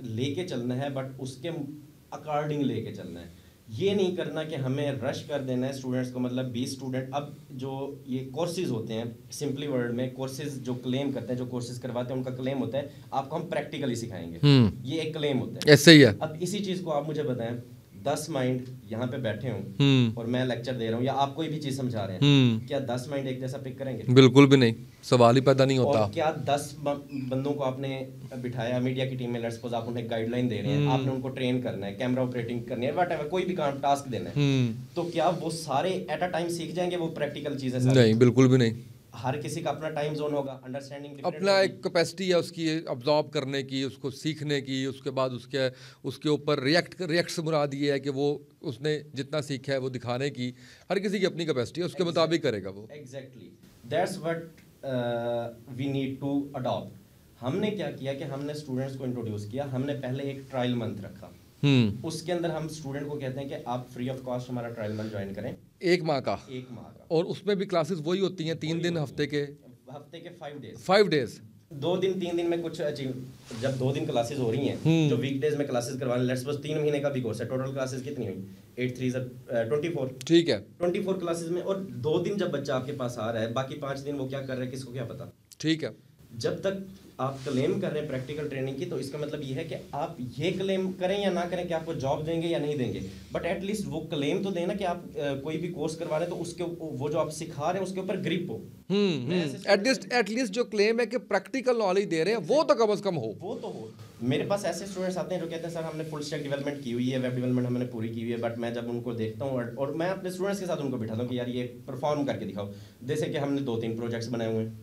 लेके चलना है बट उसके अकॉर्डिंग लेके चलना है। ये नहीं करना कि हमें रश कर देना है स्टूडेंट्स को, मतलब 20 स्टूडेंट। अब जो ये कोर्सेज होते हैं, सिंपली वर्ड में कोर्सेज जो क्लेम करते हैं, जो कोर्सेज करवाते हैं, उनका क्लेम होता है आपको हम प्रैक्टिकली सिखाएंगे। ये एक क्लेम होता है। ऐसे ही है। अब इसी चीज़ को आप मुझे बताएं, 10 माइंड यहाँ पे बैठे हों और मैं लेक्चर दे रहा हूँ या आप कोई भी चीज़ समझा रहे हैं, क्या 10 माइंड एक जैसा पिक करेंगे? बिल्कुल भी नहीं, सवाल ही पैदा नहीं होता। और क्या 10 बंदों को आपने बिठाया मीडिया की टीम में, लेट्स सपोज आप उन्हें गाइडलाइन दे रहे हैं, आपने उनको ट्रेन करना है, कैमरा ऑपरेटिंग करनी है, व्हाटएवर कोई भी काम टास्क देना है, तो क्या वो सारे एट अ टाइम सीख जाएंगे वो प्रैक्टिकल चीजें? नहीं, बिल्कुल भी नहीं। हर किसी का अपना टाइम जोन होगा, अंडरस्टैंडिंग अपना एक कैपेसिटी है उसकी अब्जॉर्ब करने की, उसको सीखने की, उसके बाद उसके ऊपर रिएक्ट से मुराद ये है कि वो उसने जितना सीखा है वो दिखाने की, हर किसी की अपनी कैपेसिटी है, उसके मुताबिक करेगा वो। Exactly, that's what we need to adopt. हमने क्या किया कि हमने स्टूडेंट्स को इंट्रोड्यूस किया। हमने पहले एक ट्रायल मंथ रखा। उसके अंदर हम स्टूडेंट को कहते हैं कि आप फ्री ऑफ कॉस्ट हमारा ट्रायल मंथ ज्वाइन करें, 1 माह का। 1 माह का। और उसमें भी क्लासेस वही होती हैं, 3 दिन हफ्ते के 5 डेज। 2 दिन 3 दिन में कुछ अचीव। जब 2 दिन क्लासेस हो रही हैं, जो वीकडेज में क्लासेस करवाने, लेट्स सपोज 3 महीने का भी कोर्स है, टोटल क्लासेस कितनी हुई? 8 3 24। ठीक है। 24 क्लासेस में, और 2 दिन जब बच्चा आपके पास आ रहा है, बाकी 5 दिन वो क्या कर रहा है किसको क्या पता? ठीक है। जब तक आप क्लेम कर रहे हैं प्रैक्टिकल ट्रेनिंग की, तो इसका मतलब ये है कि आप ये क्लेम करें या ना करें कि आपको जॉब देंगे या नहीं देंगे, बट एटलीस्ट वो क्लेम तो देना कि आप कोई भी कोर्स करवा रहे हैं तो उसके वो जो आप सिखा रहे हैं उसके ऊपर ग्रिप हो। एटलीस्ट जो क्लेम है कि प्रैक्टिकल नॉलेज दे रहे हैं वो तो कम से कम हो। वो तो हो। मेरे पास ऐसे स्टूडेंट्स आते हैं जो कहते हैं सर हमने फुल स्टैक डेवलपमेंट की हुई है, वेब डेवलपमेंट हमने पूरी की हुई है, बट मैं जब उनको देखता हूँ और मैं अपने स्टूडेंट्स के साथ उनको बिठाता हूँ कि यार ये परफॉर्म करके दिखाओ, जैसे कि हमने 2-3 प्रोजेक्ट्स बनाए हुए हैं,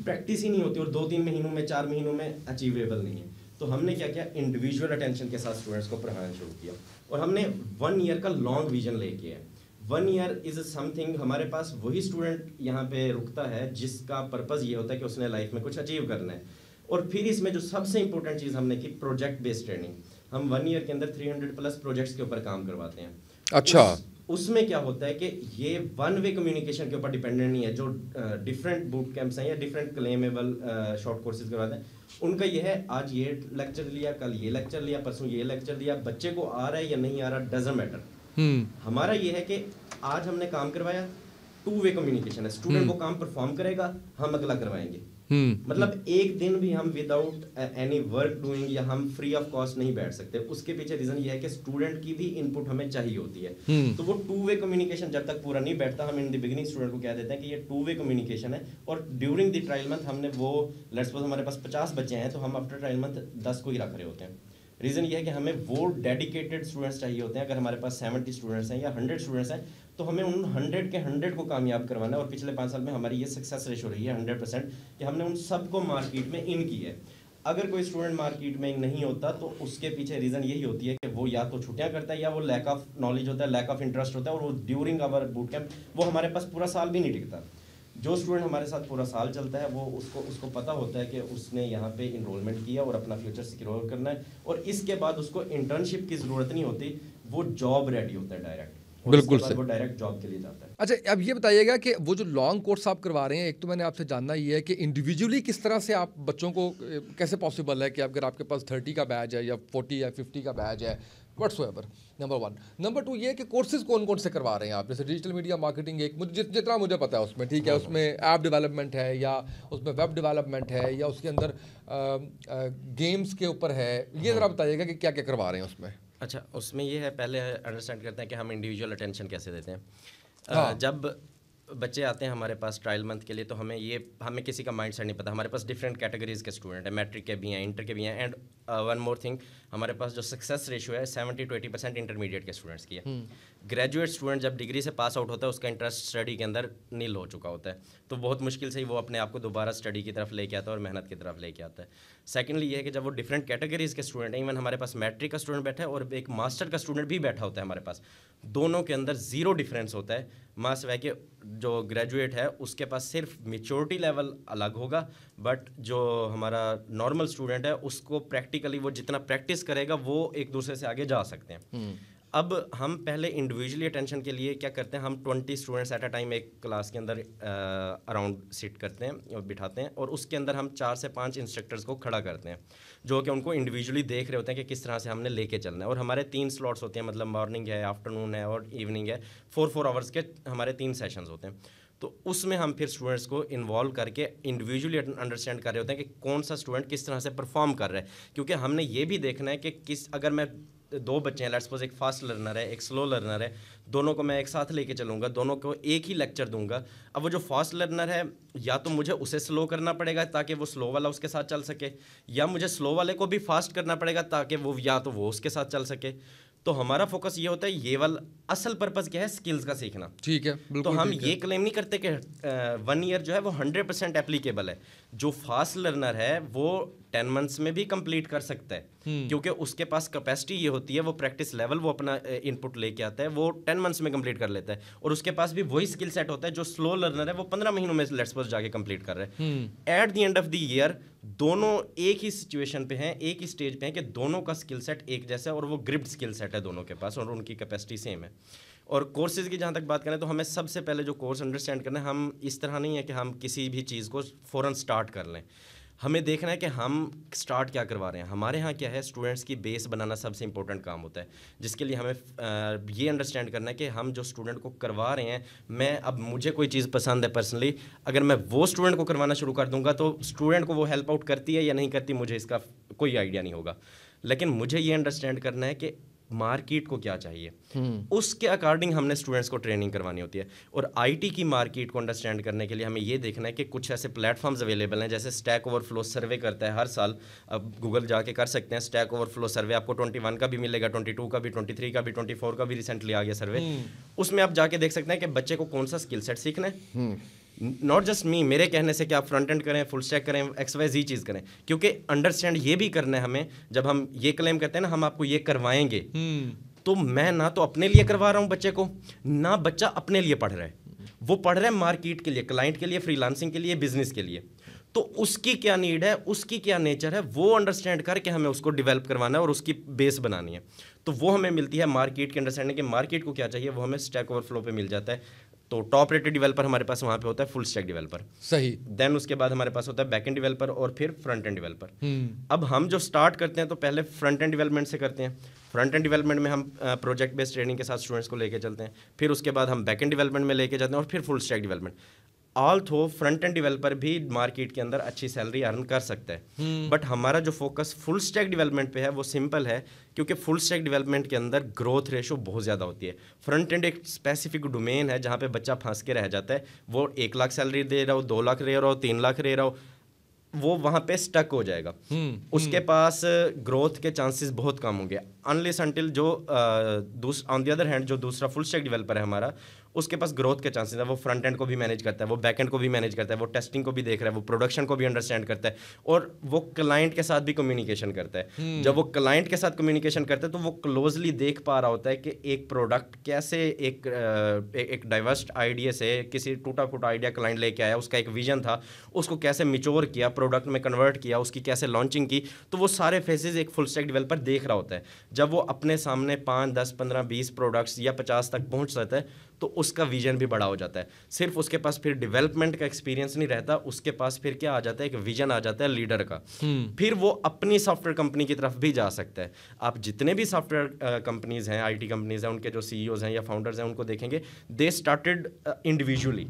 प्रैक्टिस ही नहीं होती और 2-3 महीनों में 4 महीनों में अचीवेबल नहीं है। तो हमने क्या किया, इंडिविजुअल अटेंशन के साथ स्टूडेंट्स को पढ़ाना शुरू किया और हमने 1 ईयर का लॉन्ग विजन लेके है। 1 ईयर इज समथिंग, हमारे पास वही स्टूडेंट यहाँ पे रुकता है जिसका पर्पज़ ये होता है कि उसने लाइफ में कुछ अचीव करना है। और फिर इसमें जो सबसे इंपॉर्टेंट चीज़ हमने की, प्रोजेक्ट बेस्ड ट्रेनिंग। हम 1 ईयर के अंदर 300+ प्रोजेक्ट्स के ऊपर काम करवाते हैं। अच्छा। उसमें क्या होता है कि ये 1 वे कम्युनिकेशन के ऊपर डिपेंडेंट नहीं है। जो डिफरेंट बूट कैंप्स हैं या डिफरेंट क्लेमेबल शॉर्ट कोर्सेज करवाते हैं, उनका ये है आज ये लेक्चर लिया, कल ये लेक्चर लिया, परसों ये लेक्चर लिया, बच्चे को आ रहा है या नहीं आ रहा डजंट मैटर। हमारा ये है कि आज हमने काम करवाया, 2 वे कम्युनिकेशन है, स्टूडेंट वो काम परफॉर्म करेगा, हम अगला करवाएंगे। मतलब एक दिन भी हम विदाउट एनी वर्क डूइंग या हम फ्री ऑफ कॉस्ट नहीं बैठ सकते। उसके पीछे रीजन ये है कि स्टूडेंट की भी इनपुट हमें चाहिए होती है। तो वो 2 वे कम्युनिकेशन जब तक पूरा नहीं बैठता, हम इन द बिगिनिंग स्टूडेंट को कह देते हैं कि ये 2 वे कम्युनिकेशन है। और ड्यूरिंग द ट्रायल मंथ हमने वो, लेट्स सपोज हमारे पास 50 बच्चे हैं, तो हम आफ्टर ट्रायल मंथ 10 को ही रख रहे होते हैं। रीज़न ये है कि हमें वो डेडिकेटेड स्टूडेंट्स चाहिए होते हैं। अगर हमारे पास 70 स्टूडेंट्स हैं या 100 स्टूडेंट्स हैं, तो हमें उन 100 के 100 को कामयाब करवाना है। और पिछले 5 साल में हमारी ये सक्सेस रेशो रही है 100% कि हमने उन सबको मार्केट में इन की है। अगर कोई स्टूडेंट मार्केट में नहीं होता तो उसके पीछे रीज़न यही होती है कि वो या तो छुट्टियां करता है या वो लैक ऑफ नॉलेज होता है, लैक ऑफ इंटरेस्ट होता है, और वो ड्यूरिंग आवर बूट कैंप वो हमारे पास पूरा साल भी नहीं टिकता। जो स्टूडेंट हमारे साथ पूरा साल चलता है वो उसको पता होता है कि उसने यहाँ पे इनरोलमेंट किया और अपना फ्यूचर सिक्योर करना है, और इसके बाद उसको इंटर्नशिप की ज़रूरत नहीं होती, वो जॉब रेडी होता है डायरेक्ट, बिल्कुल सही, वो डायरेक्ट जॉब के लिए जाता है। अच्छा, अब ये बताइएगा कि वो जो लॉन्ग कोर्स आप करवा रहे हैं, एक तो मैंने आपसे जानना ये है कि इंडिविजुअली किस तरह से आप बच्चों को, कैसे पॉसिबल है कि अगर आपके पास 30 का बैच है या 40 या 50 का बैच है, व्हाट्सएवर, नंबर 1। नंबर 2 ये है कि कोर्सेज कौन कौन से करवा रहे हैं आप? जैसे डिजिटल मीडिया मार्केटिंग एक, मुझे जितना मुझे पता है उसमें, ठीक है, उसमें ऐप डेवलपमेंट है या उसमें वेब डेवलपमेंट है या उसके अंदर गेम्स के ऊपर है, ये ज़रा बताइएगा कि क्या क्या करवा रहे हैं उसमें। अच्छा, उसमें ये है, पहले अंडरस्टैंड करते हैं कि हम इंडिविजुअल अटेंशन कैसे देते हैं। हाँ। जब बच्चे आते हैं हमारे पास ट्रायल मंथ के लिए तो हमें किसी का माइंड सेट नहीं पता। हमारे पास डिफरेंट कैटेगरीज के स्टूडेंट हैं, मैट्रिक के भी हैं, इंटर के भी हैं, एंड वन मोर थिंग, हमारे पास जो सक्सेस रेशियो है 70 to 80% इंटरमीडिएट के स्टूडेंट्स की है। ग्रेजुएट स्टूडेंट जब डिग्री से पास आउट होता है उसका इंटरेस्ट स्टडी के अंदर नील हो चुका होता है, तो बहुत मुश्किल से ही वो अपने आप को दोबारा स्टडी की तरफ लेके आता है और मेहनत की तरफ लेके आता है। सेकेंडली ये है कि जब वो डिफरेंट कैटेगरीज के स्टूडेंट हैं, इवन हमारे पास मैट्रिक का स्टूडेंट बैठा है और एक मास्टर का स्टूडेंट भी बैठा होता है हमारे पास, दोनों के अंदर ज़ीरो डिफरेंस होता है। मास वह कि जो ग्रेजुएट है उसके पास सिर्फ मेच्योरिटी लेवल अलग होगा, बट जो हमारा नॉर्मल स्टूडेंट है उसको प्रैक्टिकली वो जितना प्रैक्टिस करेगा वो एक दूसरे से आगे जा सकते हैं। अब हम पहले इंडिविजुअली अटेंशन के लिए क्या करते हैं, हम 20 स्टूडेंट्स एट अ टाइम एक क्लास के अंदर अराउंड सिट करते हैं और बिठाते हैं, और उसके अंदर हम 4 से 5 इंस्ट्रक्टर्स को खड़ा करते हैं जो कि उनको इंडिविजुअली देख रहे होते हैं कि किस तरह से हमने लेके चलना है। और हमारे 3 स्लॉट्स होते हैं, मतलब मॉर्निंग है, आफ्टरनून है और इवनिंग है, 4 आवर्स के हमारे 3 सेशंस होते हैं। तो उसमें हम फिर स्टूडेंट्स को इन्वॉल्व करके इंडिविजुअली अंडरस्टैंड कर रहे होते हैं कि कौन सा स्टूडेंट किस तरह से परफॉर्म कर रहा है, क्योंकि हमने ये भी देखना है कि अगर मैं 2 बच्चे हैं, लेट्स सपोज एक फास्ट लर्नर है एक स्लो लर्नर है, दोनों को मैं एक साथ लेके चलूँगा, दोनों को एक ही लेक्चर दूंगा। अब वो जो फास्ट लर्नर है या तो मुझे उसे स्लो करना पड़ेगा ताकि वो स्लो वाला उसके साथ चल सके, या मुझे स्लो वाले को भी फास्ट करना पड़ेगा ताकि वो या तो वो उसके साथ चल सके। तो हमारा फोकस ये होता है, ये वाला असल पर्पस क्या है, स्किल्स का सीखना। ठीक है, बिल्कुल। तो हम ये क्लेम नहीं करते कि 1 ईयर जो है वो 100% एप्लीकेबल है। जो फास्ट लर्नर है वो 10 मंथ्स में भी कंप्लीट कर सकता है, क्योंकि उसके पास कैपेसिटी ये होती है, वो प्रैक्टिस लेवल वो अपना इनपुट लेके आता है, वो 10 मंथ्स में कंप्लीट कर लेता है। और उसके पास भी वही स्किल सेट होता है जो स्लो लर्नर है वो 15 महीनों में लेट्स सपोज जाके कंप्लीट कर रहा है। At the end of the year दोनों एक ही सिचुएशन पे हैं, एक ही स्टेज पे हैं कि दोनों का स्किल सेट एक जैसा है और वो ग्रिप्ड स्किल सेट है दोनों के पास और उनकी कैपेसिटी सेम है। और कोर्सेज की जहाँ तक बात करें तो हमें सबसे पहले जो कोर्स अंडरस्टैंड करना है, हम इस तरह नहीं है कि हम किसी भी चीज़ को फ़ौरन स्टार्ट कर लें। हमें देखना है कि हम स्टार्ट क्या करवा रहे हैं। हमारे यहाँ क्या है, स्टूडेंट्स की बेस बनाना सबसे इंपॉर्टेंट काम होता है, जिसके लिए हमें ये अंडरस्टैंड करना है कि हम जो स्टूडेंट को करवा रहे हैं, अब मुझे कोई चीज़ पसंद है पर्सनली, अगर मैं वो स्टूडेंट को करवाना शुरू कर दूंगा तो स्टूडेंट को वो हेल्प आउट करती है या नहीं करती मुझे इसका कोई आइडिया नहीं होगा। लेकिन मुझे ये अंडरस्टैंड करना है कि मार्केट को क्या चाहिए, उसके अकॉर्डिंग हमने स्टूडेंट्स को ट्रेनिंग करवानी होती है। और आईटी की मार्केट को अंडरस्टैंड करने के लिए हमें ये देखना है कि कुछ ऐसे प्लेटफॉर्म्स अवेलेबल हैं, जैसे स्टैक ओवरफ्लो सर्वे करता है हर साल, अब गूगल जाके कर सकते हैं। स्टैक ओवरफ्लो सर्वे आपको 21 का भी मिलेगा, 22 का भी, 23 का भी, 24 का भी रिसेंटली आ गया सर्वे। उसमें आप जाके देख सकते हैं कि बच्चे को कौन सा स्किल सेट सीखना है। नॉट जस्ट मी, मेरे कहने से कि आप फ्रंट एंड करें, फुल स्टैक करें, XYZ चीज़ करें, क्योंकि अंडरस्टैंड ये भी करना है हमें। जब हम ये क्लेम करते हैं ना हम आपको ये करवाएंगे, तो मैं ना तो अपने लिए करवा रहा हूँ बच्चे को, ना बच्चा अपने लिए पढ़ रहा है, वो पढ़ रहा है मार्केट के लिए, क्लाइंट के लिए, फ्रीलांसिंग के लिए, बिजनेस के लिए। तो उसकी क्या नीड है, उसकी क्या नेचर है, वो अंडरस्टैंड करके हमें उसको डेवलप करवाना है और उसकी बेस बनानी है। तो वो हमें मिलती है मार्केट की अंडरस्टैंडिंग कि मार्केट को क्या चाहिए, वो हमें स्टैक ओवरफ्लो पे मिल जाता है। तो टॉप रेटेड डेवलपर हमारे पास वहाँ पे होता है, फुल स्टैक डेवलपर, सही। देन उसके बाद हमारे पास होता है बैक एंड डेवलपर और फिर फ्रंट एंड डेवलपर। अब हम जो स्टार्ट करते हैं तो पहले फ्रंट एंड डेवलपमेंट से करते हैं। फ्रंट एंड डेवलपमेंट में हम प्रोजेक्ट बेस्ड ट्रेनिंग के साथ स्टूडेंट्स को लेके चलते हैं, फिर उसके बाद हम बैक एंड डेवलपमेंट में लेके जाते हैं और फिर full stack development. Although front end developer भी मार्केट के अंदर अच्छी सैलरी अर्न कर सकता है, बट हमारा जो फोकस फुल स्टैक डेवलपमेंट पे है वो सिंपल है, क्योंकि फुल स्टैक डेवलपमेंट के अंदर ग्रोथ रेशो बहुत ज़्यादा होती है। फ्रंट एंड एक स्पेसिफिक डोमेन है जहाँ पे बच्चा फंस के रह जाता है, वो 1 लाख सैलरी दे रहा हो, 2 लाख दे रहा हो, 3 लाख दे रहा हो, वो वहाँ पे स्टक हो जाएगा। उसके पास ग्रोथ के चांसेस बहुत कम होंगे, अनलेस अनटिल जो ऑन द अदर हैंड जो दूसरा फुल स्टैक डेवलपर है हमारा, उसके पास ग्रोथ के चांसेस है, वो फ्रंट एंड को भी मैनेज करता है, वो बैक एंड को भी मैनेज करता है, वो टेस्टिंग को भी देख रहा है, वो प्रोडक्शन को भी अंडरस्टैंड करता है, और वो क्लाइंट के साथ भी कम्युनिकेशन करता है। जब वो क्लाइंट के साथ कम्युनिकेशन करता है तो वो क्लोजली देख पा रहा होता है कि एक प्रोडक्ट कैसे एक डाइवर्स आइडिया से किसी टूटा फूटा आइडिया क्लाइंट लेके आया, उसका एक विजन था, उसको कैसे मिच्योर किया, प्रोडक्ट में कन्वर्ट किया, उसकी कैसे लॉन्चिंग की, तो वो सारे फेजेस एक फुल स्टैक डेवलपर देख रहा होता है। जब वो अपने सामने 5, 10, 15, 20 प्रोडक्ट्स या 50 तक पहुंच जाता है तो उसका विजन भी बड़ा हो जाता है। सिर्फ उसके पास फिर डेवलपमेंट का एक्सपीरियंस नहीं रहता, उसके पास फिर क्या आ जाता है, एक विजन आ जाता है लीडर का। फिर वो अपनी सॉफ्टवेयर कंपनी की तरफ भी जा सकता है। आप जितने भी सॉफ्टवेयर कंपनीज हैं, आईटी कंपनीज हैं, उनके जो सीईओज हैं या फाउंडर्स हैं, उनको देखेंगे, दे स्टार्टेड इंडिविजुअली,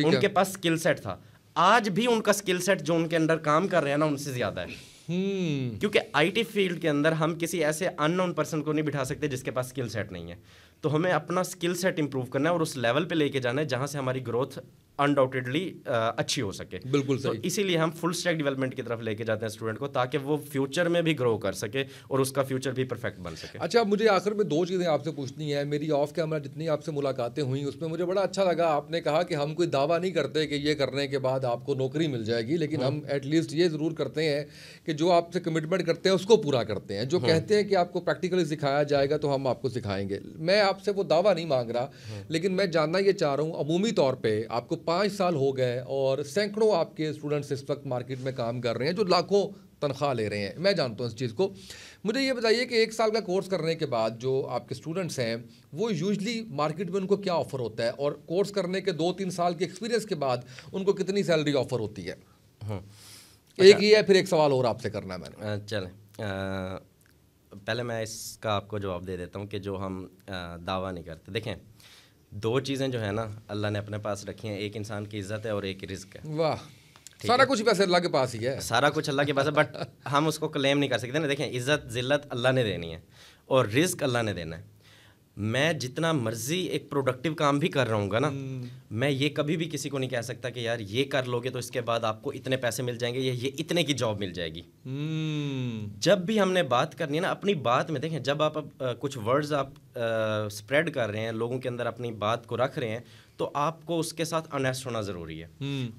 उनके पास स्किल सेट था। आज भी उनका स्किल सेट जो उनके अंडर काम कर रहे हैं ना, उनसे ज्यादा है। क्योंकि आईटी फील्ड के अंदर हम किसी ऐसे अननोन पर्सन को नहीं बिठा सकते जिसके पास स्किल सेट नहीं है। तो हमें अपना स्किल सेट इंप्रूव करना है और उस लेवल पे लेके जाना है जहां से हमारी ग्रोथ अनडाउटेडली अच्छी हो सके। बिल्कुल सही। तो इसीलिए हम फुल स्टैक डेवलपमेंट की तरफ लेके जाते हैं स्टूडेंट को, ताकि वो फ्यूचर में भी ग्रो कर सके और उसका फ्यूचर भी परफेक्ट बन सके। अच्छा, मुझे आखिर में 2 चीज़ें आपसे पूछनी है। मेरी ऑफ कैमरा जितनी आपसे मुलाकातें हुई उसमें मुझे बड़ा अच्छा लगा, आपने कहा कि हम कोई दावा नहीं करते कि ये करने के बाद आपको नौकरी मिल जाएगी, लेकिन हम एटलीस्ट ये ज़रूर करते हैं कि जो आपसे कमिटमेंट करते हैं उसको पूरा करते हैं। जो कहते हैं कि आपको प्रैक्टिकली सिखाया जाएगा तो हम आपको सिखाएंगे। मैं आपसे वो दावा नहीं मांग रहा, लेकिन मैं जानना ये चाह रहा हूँ, अमूमी तौर पर आपको 5 साल हो गए और सैकड़ों आपके स्टूडेंट्स इस वक्त मार्केट में काम कर रहे हैं जो लाखों तनख्वाह ले रहे हैं, मैं जानता हूँ इस चीज़ को। मुझे ये बताइए कि 1 साल का कोर्स करने के बाद जो आपके स्टूडेंट्स हैं वो यूजुअली मार्केट में उनको क्या ऑफर होता है, और कोर्स करने के 2-3 साल के एक्सपीरियंस के बाद उनको कितनी सैलरी ऑफर होती है? एक ही है, फिर एक सवाल और आपसे करना है मैंने। चलें, पहले मैं इसका आपको जवाब दे देता हूँ कि जो हम दावा नहीं करते। देखें, 2 चीज़ें जो है ना अल्लाह ने अपने पास रखी हैं, एक इंसान की इज्जत है और एक रिस्क है। वाह, सारा कुछ वैसे अल्लाह के पास ही है। सारा कुछ अल्लाह के पास है, बट हम उसको क्लेम नहीं कर सकते ना। देखें, इज्जत जिल्लत अल्लाह ने देनी है और रिस्क अल्लाह ने देना है। मैं जितना मर्जी एक प्रोडक्टिव काम भी कर रहा हूँ ना, मैं ये कभी भी किसी को नहीं कह सकता कि यार ये कर लोगे तो इसके बाद आपको इतने पैसे मिल जाएंगे या ये इतने की जॉब मिल जाएगी। जब भी हमने बात करनी है ना, अपनी बात में देखें, जब आप कुछ वर्ड्स आप स्प्रेड कर रहे हैं, लोगों के अंदर अपनी बात को रख रहे हैं, तो आपको उसके साथ ऑनेस्ट होना ज़रूरी है।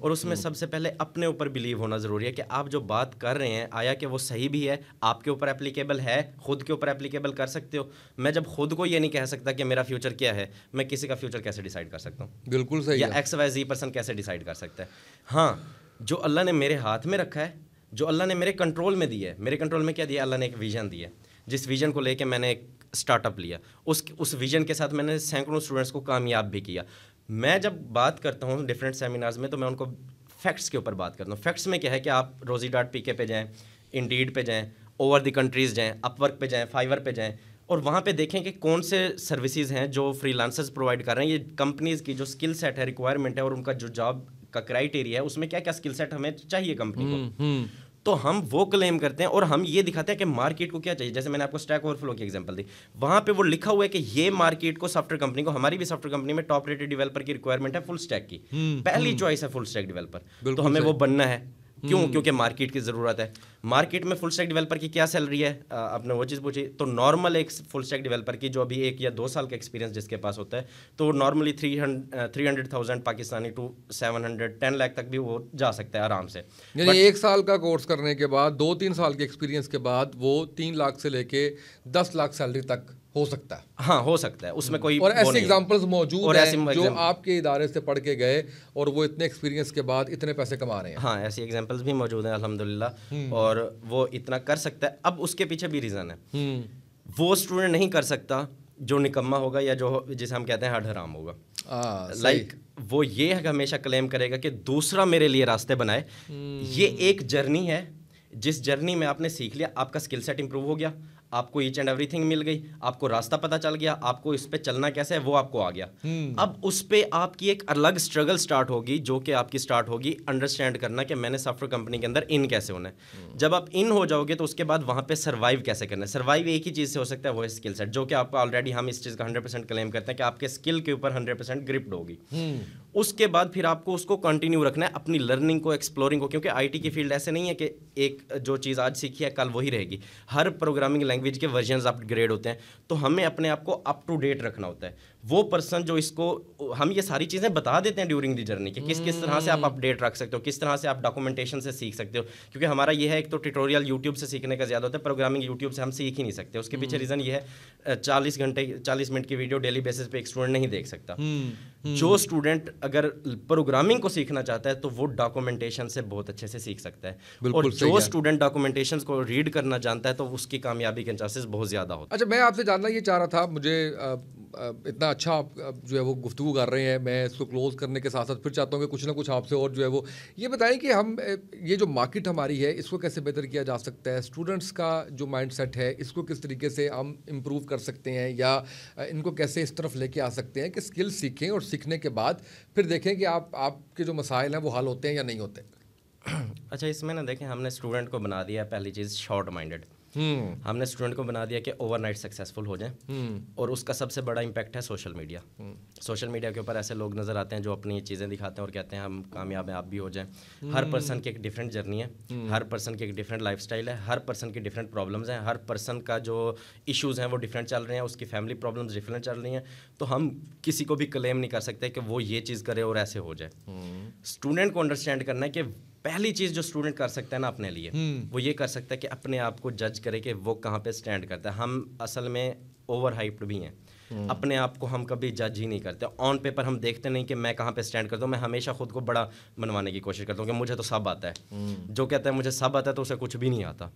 और उसमें सबसे पहले अपने ऊपर बिलीव होना ज़रूरी है कि आप जो बात कर रहे हैं, आया कि वो सही भी है, आपके ऊपर एप्लीकेबल है, खुद के ऊपर एप्लीकेबल कर सकते हो। मैं जब खुद को ये नहीं कह सकता कि मेरा फ्यूचर क्या है, मैं किसी का फ्यूचर कैसे डिसाइड कर सकता हूँ? बिल्कुल सही। या XYZ पर्सन कैसे डिसाइड कर सकता है? हाँ, जो अल्लाह ने मेरे हाथ में रखा है, जो अल्लाह ने मेरे कंट्रोल में दिया है, मेरे कंट्रोल में क्या दिया? अल्लाह ने एक विजन दिया, जिस विजन को लेके मैंने एक स्टार्टअप लिया, उस विजन के साथ मैंने सैकड़ों स्टूडेंट्स को कामयाब भी किया। मैं जब बात करता हूँ डिफरेंट सेमिनार्स में, तो मैं उनको फैक्ट्स के ऊपर बात करता हूँ। फैक्ट्स में क्या है कि आप Rozy.pk पे जाएँ, इंडीड पे जाएँ, ओवर द कंट्रीज़ जाएँ, अपवर्क पे जाएँ, फाइवर पे जाएँ, और वहाँ पे देखें कि कौन से सर्विसेज हैं जो फ्रीलांसर्स प्रोवाइड कर रहे हैं। ये कंपनीज़ की जो स्किल सेट है, रिक्वायरमेंट है, और उनका जो जॉब का क्राइटेरिया है, उसमें क्या क्या स्किल सेट हमें चाहिए कंपनी को। तो हम वो क्लेम करते हैं और हम ये दिखाते हैं कि मार्केट को क्या चाहिए। जैसे मैंने आपको स्टैक ओवरफ्लो की एग्जांपल दी, वहाँ पे वो लिखा हुआ है कि ये मार्केट को, सॉफ्टवेयर कंपनी को, हमारी भी सॉफ्टवेयर कंपनी में टॉप रेटेड डेवलपर की रिक्वायरमेंट है फुल स्टैक की, पहली चॉइस है फुल स्टैक डेवलपर, तो हमें वो बनना है। क्यों? क्योंकि मार्केट की ज़रूरत है। मार्केट में फुल स्टैक डेवलपर की क्या सैलरी है, आपने वो चीज़ पूछी। तो नॉर्मल एक फुल स्टैक डेवलपर की जो अभी 1 या 2 साल का एक्सपीरियंस जिसके पास होता है, तो नॉर्मली 300,000 पाकिस्तानी टू 710 लाख तक भी वो जा सकता है आराम से। यानी 1 साल का कोर्स करने के बाद, 2-3 साल के एक्सपीरियंस के बाद वो 3 लाख से लेके 10 लाख सैलरी तक हो सकता है। हाँ, हो सकता है, उसमें कोई और ऐसे एग्जांपल्स मौजूद हैं जो आपके इदारे से पढ़ के गए और वो इतने एक्सपीरियंस के बाद इतने पैसे कमा रहे हैं। हाँ, ऐसी एग्जांपल्स भी मौजूद हैं अल्हम्दुलिल्लाह, और वो इतना कर सकता है। अब उसके पीछे भी रीज़न है, वो स्टूडेंट नहीं कर सकता जो निकम्मा होगा या जो जिसे हम कहते हैं हड हराम होगा। लाइक वो ये हमेशा क्लेम करेगा कि दूसरा मेरे लिए रास्ते बनाए। ये एक जर्नी है, जिस जर्नी में आपने सीख लिया, आपका स्किल सेट इंप्रूव हो गया, आपको ईच एंड एवरीथिंग मिल गई, आपको रास्ता पता चल गया, आपको इस पे चलना कैसे है वो आपको आ गया। अब उस पे आपकी एक अलग स्ट्रगल स्टार्ट होगी, जो कि आपकी स्टार्ट होगी अंडरस्टैंड करना कि मैंने सॉफ्टवेयर कंपनी के अंदर इन कैसे होना है। जब आप इन हो जाओगे तो उसके बाद वहाँ पे सर्वाइव कैसे करना है। सर्वाइव एक ही चीज़ से हो सकता है, वो है स्किल सेट, जो कि आपको ऑलरेडी हम इस चीज़ का 100% क्लेम करते हैं कि आपके स्किल के ऊपर 100% ग्रिप्ड होगी। उसके बाद फिर आपको उसको कंटिन्यू रखना है, अपनी लर्निंग को, एक्सप्लोरिंग को, क्योंकि IT की फील्ड ऐसे नहीं है कि एक जो चीज़ आज सीखी है कल वही रहेगी। हर प्रोग्रामिंग लैंग्वेज के वर्जन्स अपग्रेड होते हैं, तो हमें अपने आप को अप टू डेट रखना होता है। वो पर्सन जो इसको, हम ये सारी चीज़ें बता देते हैं ड्यूरिंग द जर्नी कि किस किस तरह से आप अपडेट रख सकते हो, किस तरह से आप डॉक्यूमेंटेशन से सीख सकते हो। क्योंकि हमारा ये है, एक तो ट्यूटोरियल यूट्यूब से सीखने का ज़्यादा होता है, प्रोग्रामिंग यूट्यूब से हम सीख ही नहीं सकते। उसके पीछे रीज़न ये है 40 मिनट की वीडियो डेली बेसिस पे एक स्टूडेंट नहीं देख सकता। जो स्टूडेंट अगर प्रोग्रामिंग को सीखना चाहता है तो वो डॉक्यूमेंटेशन से बहुत अच्छे से सीख सकता है, और जो स्टूडेंट डॉक्यूमेंटेशन को रीड करना जानता है तो उसकी कामयाबी के चांसेस बहुत ज़्यादा होते हैं। अच्छा, मैं आपसे जानना ये चाह रहा था, मुझे इतना अच्छा आप जो है वो गुफ्तगू कर रहे हैं, मैं इसको क्लोज करने के साथ साथ फिर चाहता हूँ कि कुछ ना कुछ आपसे और जो है वो ये बताएं कि हम ये जो मार्केट हमारी है इसको कैसे बेहतर किया जा सकता है, स्टूडेंट्स का जो माइंडसेट है इसको किस तरीके से हम इम्प्रूव कर सकते हैं, या इनको कैसे इस तरफ लेके आ सकते हैं कि स्किल सीखें और सीखने के बाद फिर देखें कि आपके जो मसाइल हैं वो हल होते हैं या नहीं होते। अच्छा, इसमें ना देखें, हमने स्टूडेंट को बना दिया पहली चीज़ शॉर्ट माइंडेड। हमने स्टूडेंट को बना दिया कि ओवरनाइट सक्सेसफुल हो जाए, और उसका सबसे बड़ा इम्पैक्ट है सोशल मीडिया। सोशल मीडिया के ऊपर ऐसे लोग नज़र आते हैं जो अपनी चीज़ें दिखाते हैं और कहते हैं हम कामयाब हैं, आप भी हो जाएं। हर पर्सन की एक डिफरेंट जर्नी है, हर पर्सन की एक डिफरेंट लाइफस्टाइल है, हर पर्सन की डिफरेंट प्रॉब्लम्स हैं, हर पर्सन का जो इश्यूज़ हैं वो डिफरेंट चल रहे हैं, उसकी फैमिली प्रॉब्लम्स डिफरेंट चल रही हैं। तो हम किसी को भी क्लेम नहीं कर सकते कि वो ये चीज़ करे और ऐसे हो जाए। स्टूडेंट को अंडरस्टैंड करना है कि पहली चीज़ जो स्टूडेंट कर सकता है ना अपने लिए, वो ये कर सकता है कि अपने आप को जज करे कि वो कहाँ पे स्टैंड करता है। हम असल में ओवर हाइप्ड भी हैं, अपने आप को हम कभी जज ही नहीं करते। ऑन पेपर हम देखते नहीं कि मैं कहाँ पे स्टैंड करता हूँ। मैं हमेशा खुद को बड़ा मनवाने की कोशिश करता हूँ कि मुझे तो सब आता है। जो कहता है मुझे सब आता है तो उसे कुछ भी नहीं आता।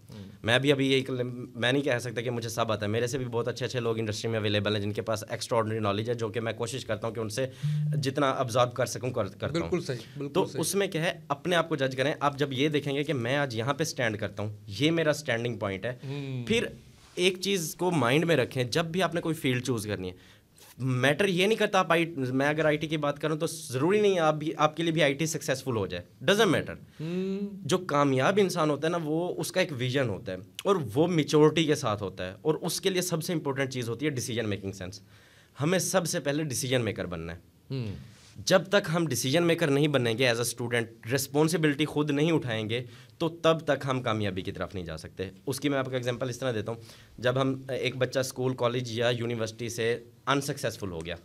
मैं भी अभी यही, मैं नहीं कह सकता कि मुझे सब आता है। मेरे से भी बहुत अच्छे अच्छे लोग इंडस्ट्री में अवेलेबल हैं जिनके पास एक्स्ट्राऑर्डिनरी नॉलेज है, जो कि मैं कोशिश करता हूँ कि उनसे जितना ऑब्जर्व कर सकूँ करता हूँ। बिल्कुल सही। तो उसमें क्या है, अपने आप को जज करें। आप जब ये देखेंगे कि मैं आज यहाँ पे स्टैंड करता हूँ, ये मेरा स्टैंडिंग पॉइंट है, फिर एक चीज़ को माइंड में रखें, जब भी आपने कोई फील्ड चूज़ करनी है, मैटर ये नहीं करता आप मैं अगर आईटी की बात करूं तो ज़रूरी नहीं है आपके लिए भी आईटी सक्सेसफुल हो जाए, डजेंट मैटर। जो कामयाब इंसान होता है ना, वो उसका एक विजन होता है और वो मैच्योरिटी के साथ होता है, और उसके लिए सबसे इंपॉर्टेंट चीज़ होती है डिसीजन मेकिंग सेंस। हमें सबसे पहले डिसीजन मेकर बनना है। जब तक हम डिसीजन मेकर नहीं बनेंगे, एज अ स्टूडेंट रिस्पॉन्सिबिलिटी खुद नहीं उठाएंगे, तो तब तक हम कामयाबी की तरफ नहीं जा सकते। उसकी मैं आपको एग्जांपल इस तरह देता हूँ, जब हम एक बच्चा स्कूल, कॉलेज या यूनिवर्सिटी से अनसक्सेसफुल हो गया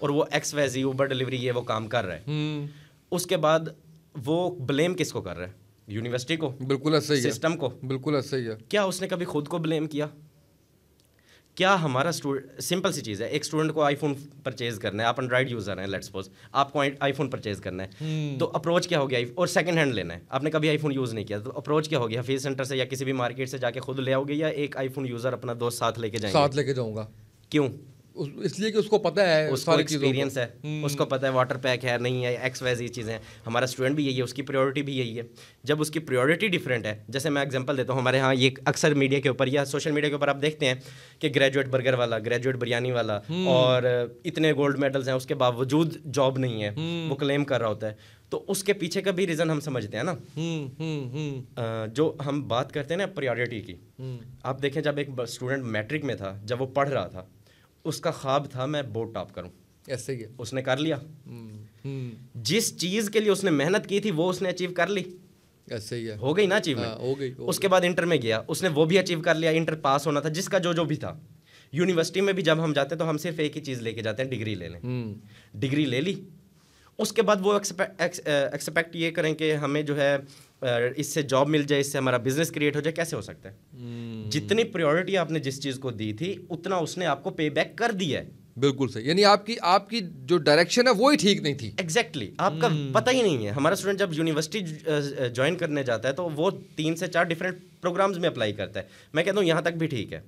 और वो XYZ ऊबर डिलीवरी ये वो काम कर रहा है, उसके बाद वो ब्लेम किसको कर रहा है? यूनिवर्सिटी को, बिल्कुल ऐसा ही है, सिस्टम को, बिल्कुल ऐसा ही है। क्या उसने कभी खुद को ब्लेम किया? क्या हमारा स्टूडेंट, सिंपल सी चीज़ है, एक स्टूडेंट को आईफोन परचेज करना है, आप एंड्रॉइड यूज़र हैं, लेट्स सपोज आपको आईफोन परचेज करना है, तो अप्रोच क्या हो गया? और सेकंड हैंड लेना है, आपने कभी आईफोन यूज़ नहीं किया, तो अप्रोच क्या हो गया? हफीज सेंटर से या किसी भी मार्केट से जाके खुद ले आओगे, या एक आईफोन यूज़र अपना दोस्त साथ लेके जाएंगे? साथ लेके जाऊंगा। क्यों? इसलिए कि उसको पता है, उसको एक्सपीरियंस है, उसको पता है वाटर पैक है नहीं है, XYZ चीज़ें। हमारा स्टूडेंट भी यही है, उसकी प्रायोरिटी भी यही है। जब उसकी प्रायोरिटी डिफरेंट है, जैसे मैं एग्जांपल देता हूँ, हमारे यहाँ ये अक्सर मीडिया के ऊपर या सोशल मीडिया के ऊपर आप देखते हैं कि ग्रेजुएट बर्गर वाला, ग्रेजुएट बिरयानी वाला, और इतने गोल्ड मेडल्स हैं, उसके बावजूद जॉब नहीं है, वो क्लेम कर रहा होता है। तो उसके पीछे का भी रीज़न हम समझते हैं ना। जो हम बात करते हैं ना प्रायोरिटी की, आप देखें, जब एक स्टूडेंट मैट्रिक में था, जब वो पढ़ रहा था, उसका ख्वाब था मैं बोर्ड टॉप करूं। ऐसे ही है, उसने कर लिया। जिस चीज़ के लिए उसने मेहनत की थी वो उसने अचीव कर ली। ऐसे ही है, हो गई ना अचीवमेंट? हो गई। उसके बाद इंटर में गया, उसने वो भी अचीव कर लिया। इंटर पास होना था, जिसका जो भी था। यूनिवर्सिटी में भी जब हम जाते हैं तो हम सिर्फ एक ही चीज़ लेके जाते हैं, डिग्री लेने। डिग्री ले ली, उसके बाद वो एक्सपेक्ट ये करें कि हमें जो है इससे जॉब मिल जाए, इससे हमारा बिजनेस क्रिएट हो जाए। कैसे हो सकता है? जितनी प्रायोरिटी आपने जिस चीज़ को दी थी, उतना उसने आपको पे बैक कर दिया है। बिल्कुल सही, यानी आपकी जो डायरेक्शन है वो ही ठीक नहीं थी। एग्जैक्टली आपका पता ही नहीं है। हमारा स्टूडेंट जब यूनिवर्सिटी ज्वाइन करने जाता है तो वो 3 से 4 डिफरेंट प्रोग्राम्स में अप्लाई करता है। मैं कहता हूँ यहाँ तक भी ठीक है,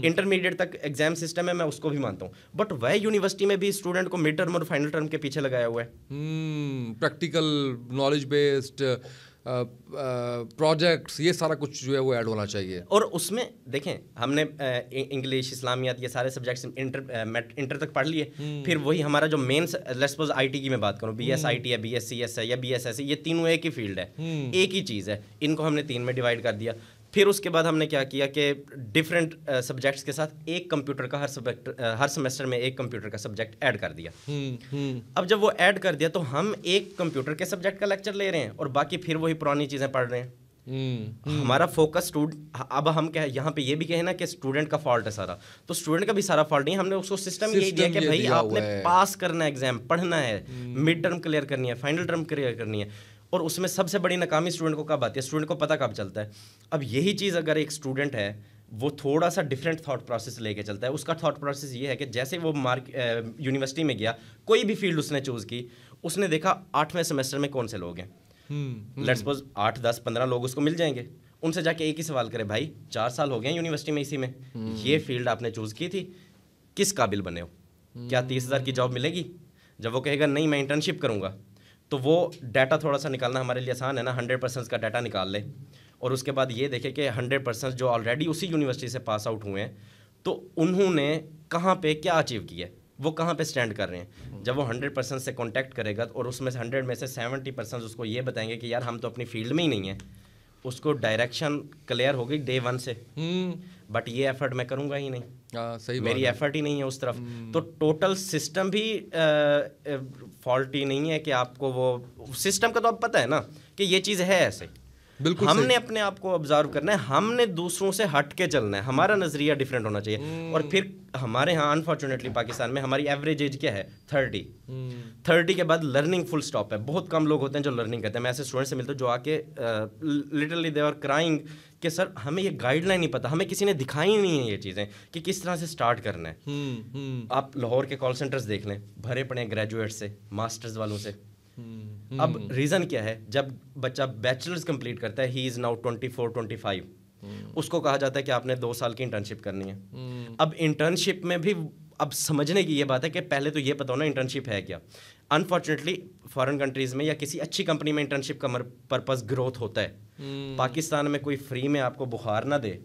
इंटरमीडिएट तक एग्जाम सिस्टम है, मैं उसको भी मानता हूँ, बट वह यूनिवर्सिटी में भी स्टूडेंट को मिड टर्म और फाइनल टर्म के पीछे लगाया हुआ है। प्रैक्टिकल नॉलेज बेस्ड प्रोजेक्ट्स, ये सारा कुछ जो है वो ऐड होना चाहिए। और उसमें देखें, हमने इंग्लिश, इस्लामियात, ये सारे सब्जेक्ट्स इंटर तक पढ़ लिए। फिर वही हमारा जो मेन, लेट्स सपोज आईटी की मैं बात करूँ, BSIT है, BScs है या BSS है, ये तीनों एक ही फील्ड है, एक ही चीज़ है। इनको हमने 3 में डिवाइड कर दिया। फिर उसके बाद हमने क्या किया कि डिफरेंट सब्जेक्ट्स के साथ एक कंप्यूटर का हर सेमेस्टर में एक कंप्यूटर का सब्जेक्ट ऐड कर दिया। अब जब वो ऐड कर दिया तो हम एक कंप्यूटर के सब्जेक्ट का लेक्चर ले रहे हैं और बाकी फिर वही पुरानी चीज़ें पढ़ रहे हैं। हमारा फोकस अब हम क्या यहाँ पे ये भी कहें ना कि स्टूडेंट का फॉल्ट है सारा, तो स्टूडेंट का भी सारा फॉल्ट नहीं, हमने उसको सिस्टम यही दिया कि भाई आपने पास करना है, एग्जाम पढ़ना है, मिड टर्म क्लियर करनी है, फाइनल टर्म क्लियर करनी है। और उसमें सबसे बड़ी नाकामी स्टूडेंट को कब आती है? स्टूडेंट को पता कब चलता है? अब यही चीज़ अगर एक स्टूडेंट है वो थोड़ा सा डिफरेंट थॉट प्रोसेस लेके चलता है, उसका थॉट प्रोसेस ये है कि जैसे वो यूनिवर्सिटी में गया, कोई भी फील्ड उसने चूज़ की, उसने देखा 8वें सेमेस्टर में कौन से लोग हैं, लेट्स सपोज 8, 10, 15 लोग उसको मिल जाएंगे। उनसे जाके एक ही सवाल करे, भाई 4 साल हो गए यूनिवर्सिटी में इसी में, ये फील्ड आपने चूज़ की थी, किस काबिल बने हो, क्या 30,000 की जॉब मिलेगी? जब वो कहेगा नहीं मैं इंटर्नशिप करूँगा, तो वो डाटा थोड़ा सा निकालना हमारे लिए आसान है ना, 100% का डाटा निकाल ले और उसके बाद ये देखे कि 100% जो ऑलरेडी उसी यूनिवर्सिटी से पास आउट हुए हैं, तो उन्होंने कहाँ पे क्या अचीव किया है, वो कहाँ पे स्टैंड कर रहे हैं। जब वो 100% से कांटेक्ट करेगा और उसमें से 100 में से 70% उसको ये बताएंगे कि यार हम तो अपनी फील्ड में ही नहीं है, उसको डायरेक्शन क्लियर हो गई डे 1 से, बट ये एफर्ट मैं करूँगा ही नहीं, सही मेरी एफर्ट ही नहीं है उस तरफ। तो टोटल सिस्टम भी फॉल्टी नहीं है कि आपको वो सिस्टम का तो अब पता है ना कि ये चीज़ है ऐसे, बिल्कुल हमने अपने आप को ऑब्जर्व करना है, हमने दूसरों से हट के चलना है, हमारा नज़रिया डिफरेंट होना चाहिए। और फिर हमारे यहाँ अनफॉर्चुनेटली पाकिस्तान में हमारी एवरेज एज क्या है? 30 के बाद लर्निंग फुल स्टॉप है। बहुत कम लोग होते हैं जो लर्निंग करते हैं। मैं ऐसे स्टूडेंट से मिलता हूँ जो आके लिटरली दे आर क्राइंग कि सर हमें ये गाइडलाइन नहीं पता, हमें किसी ने दिखाई नहीं है ये चीज़ें कि किस तरह से स्टार्ट करना है। आप लाहौर के कॉल सेंटर्स देख लें, भरे पड़े हैं ग्रेजुएट से, मास्टर्स वालों से। अब रीज़न क्या है? जब बच्चा बैचलर्स कंप्लीट करता है, ही इज़ नाउ 24, 25, उसको कहा जाता है कि आपने 2 साल की इंटर्नशिप करनी है। अब इंटर्नशिप में भी अब समझने की ये बात है कि पहले तो ये पता हो ना इंटर्नशिप है क्या। अनफॉर्चुनेटली फॉरेन कंट्रीज़ में या किसी अच्छी कंपनी में इंटर्नशिप का पर्पस ग्रोथ होता है। पाकिस्तान में कोई फ्री में आपको बुखार ना दे,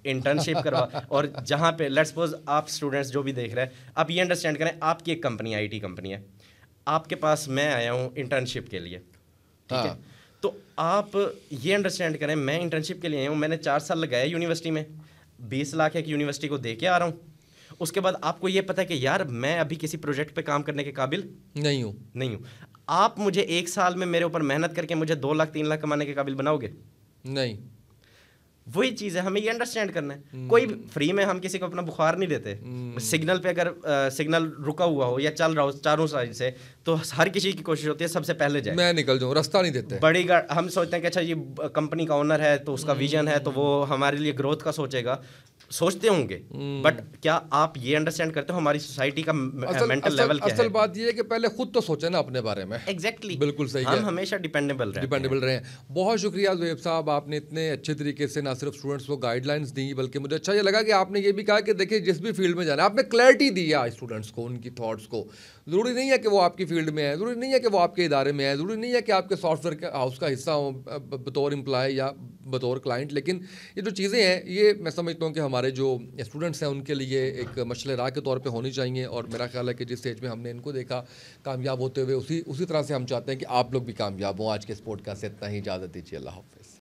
इंटर्नशिप करवा। और जहाँ पे लेट्स सपोज आप स्टूडेंट्स जो भी देख रहे हैं, आप ये अंडरस्टैंड करें, आपकी एक कंपनी IT कंपनी है, आपके पास मैं आया हूँ इंटर्नशिप के लिए, ठीक है? तो आप ये अंडरस्टैंड करें, मैं इंटर्नशिप के लिए आया हूँ, मैंने 4 साल लगाया यूनिवर्सिटी में, 20 लाख एक यूनिवर्सिटी को दे के आ रहा हूँ। उसके बाद आपको ये पता है कि यार मैं अभी किसी प्रोजेक्ट पे काम करने के काबिल नहीं हूँ। आप मुझे 1 साल में मेरे ऊपर मेहनत करके मुझे 2 लाख 3 लाख कमाने के काबिल बनाओगे? नहीं। वही चीज़ है, हमें ये अंडरस्टैंड करना है। कोई फ्री में हम किसी को अपना बुखार नहीं देते। सिग्नल पे अगर सिग्नल रुका हुआ हो या चल रहा हो चारों साइड से, तो हर किसी की कोशिश होती है सबसे पहले जाए, मैं निकल जाऊँ, रास्ता नहीं देते। बड़ी हम सोचते हैं कि अच्छा ये कंपनी का ओनर है तो उसका विजन है तो वो हमारे लिए ग्रोथ का सोचेगा, सोचते होंगे, बट क्या आप ये अंडरस्टैंड करते हो हमारी सोसाइटी का मेंटल लेवल क्या है? असल बात ये है कि पहले खुद तो सोचे ना अपने बारे में। एग्जैक्टली, बिल्कुल सही है। हम हमेशा डिपेंडेबल रहे। बहुत शुक्रिया ज़ुहैब साहब, आपने इतने अच्छे तरीके से ना सिर्फ स्टूडेंट्स को गाइडलाइंस दी, बल्कि मुझे अच्छा ये लगा कि आपने ये भी कहा कि देखिए जिस भी फील्ड में जाना है, आपने क्लैरिटी दी है स्टूडेंट्स को, उनकी थॉट्स को। ज़रूरी नहीं है कि वो आपकी फील्ड में है, ज़रूरी नहीं है कि वो आपके इदारे में है, ज़रूरी नहीं है कि आपके सॉफ्टवेयर हाउस का हिस्सा हो बतौर एम्प्लॉय या बतौर क्लाइंट। लेकिन ये जो चीज़ें हैं ये मैं समझता हूँ कि हमारे जो स्टूडेंट्स हैं उनके लिए एक मशले राह के तौर पे होनी चाहिए। और मेरा ख्याल है कि जिस स्टेज में हमने इनको देखा कामयाब होते हुए, उसी तरह से हम चाहते हैं कि आप लोग भी कामयाब हों। आज के इस पॉडकास्ट से इतना ही, इजाज़त दीजिए, अल्लाह हाफ़िज़।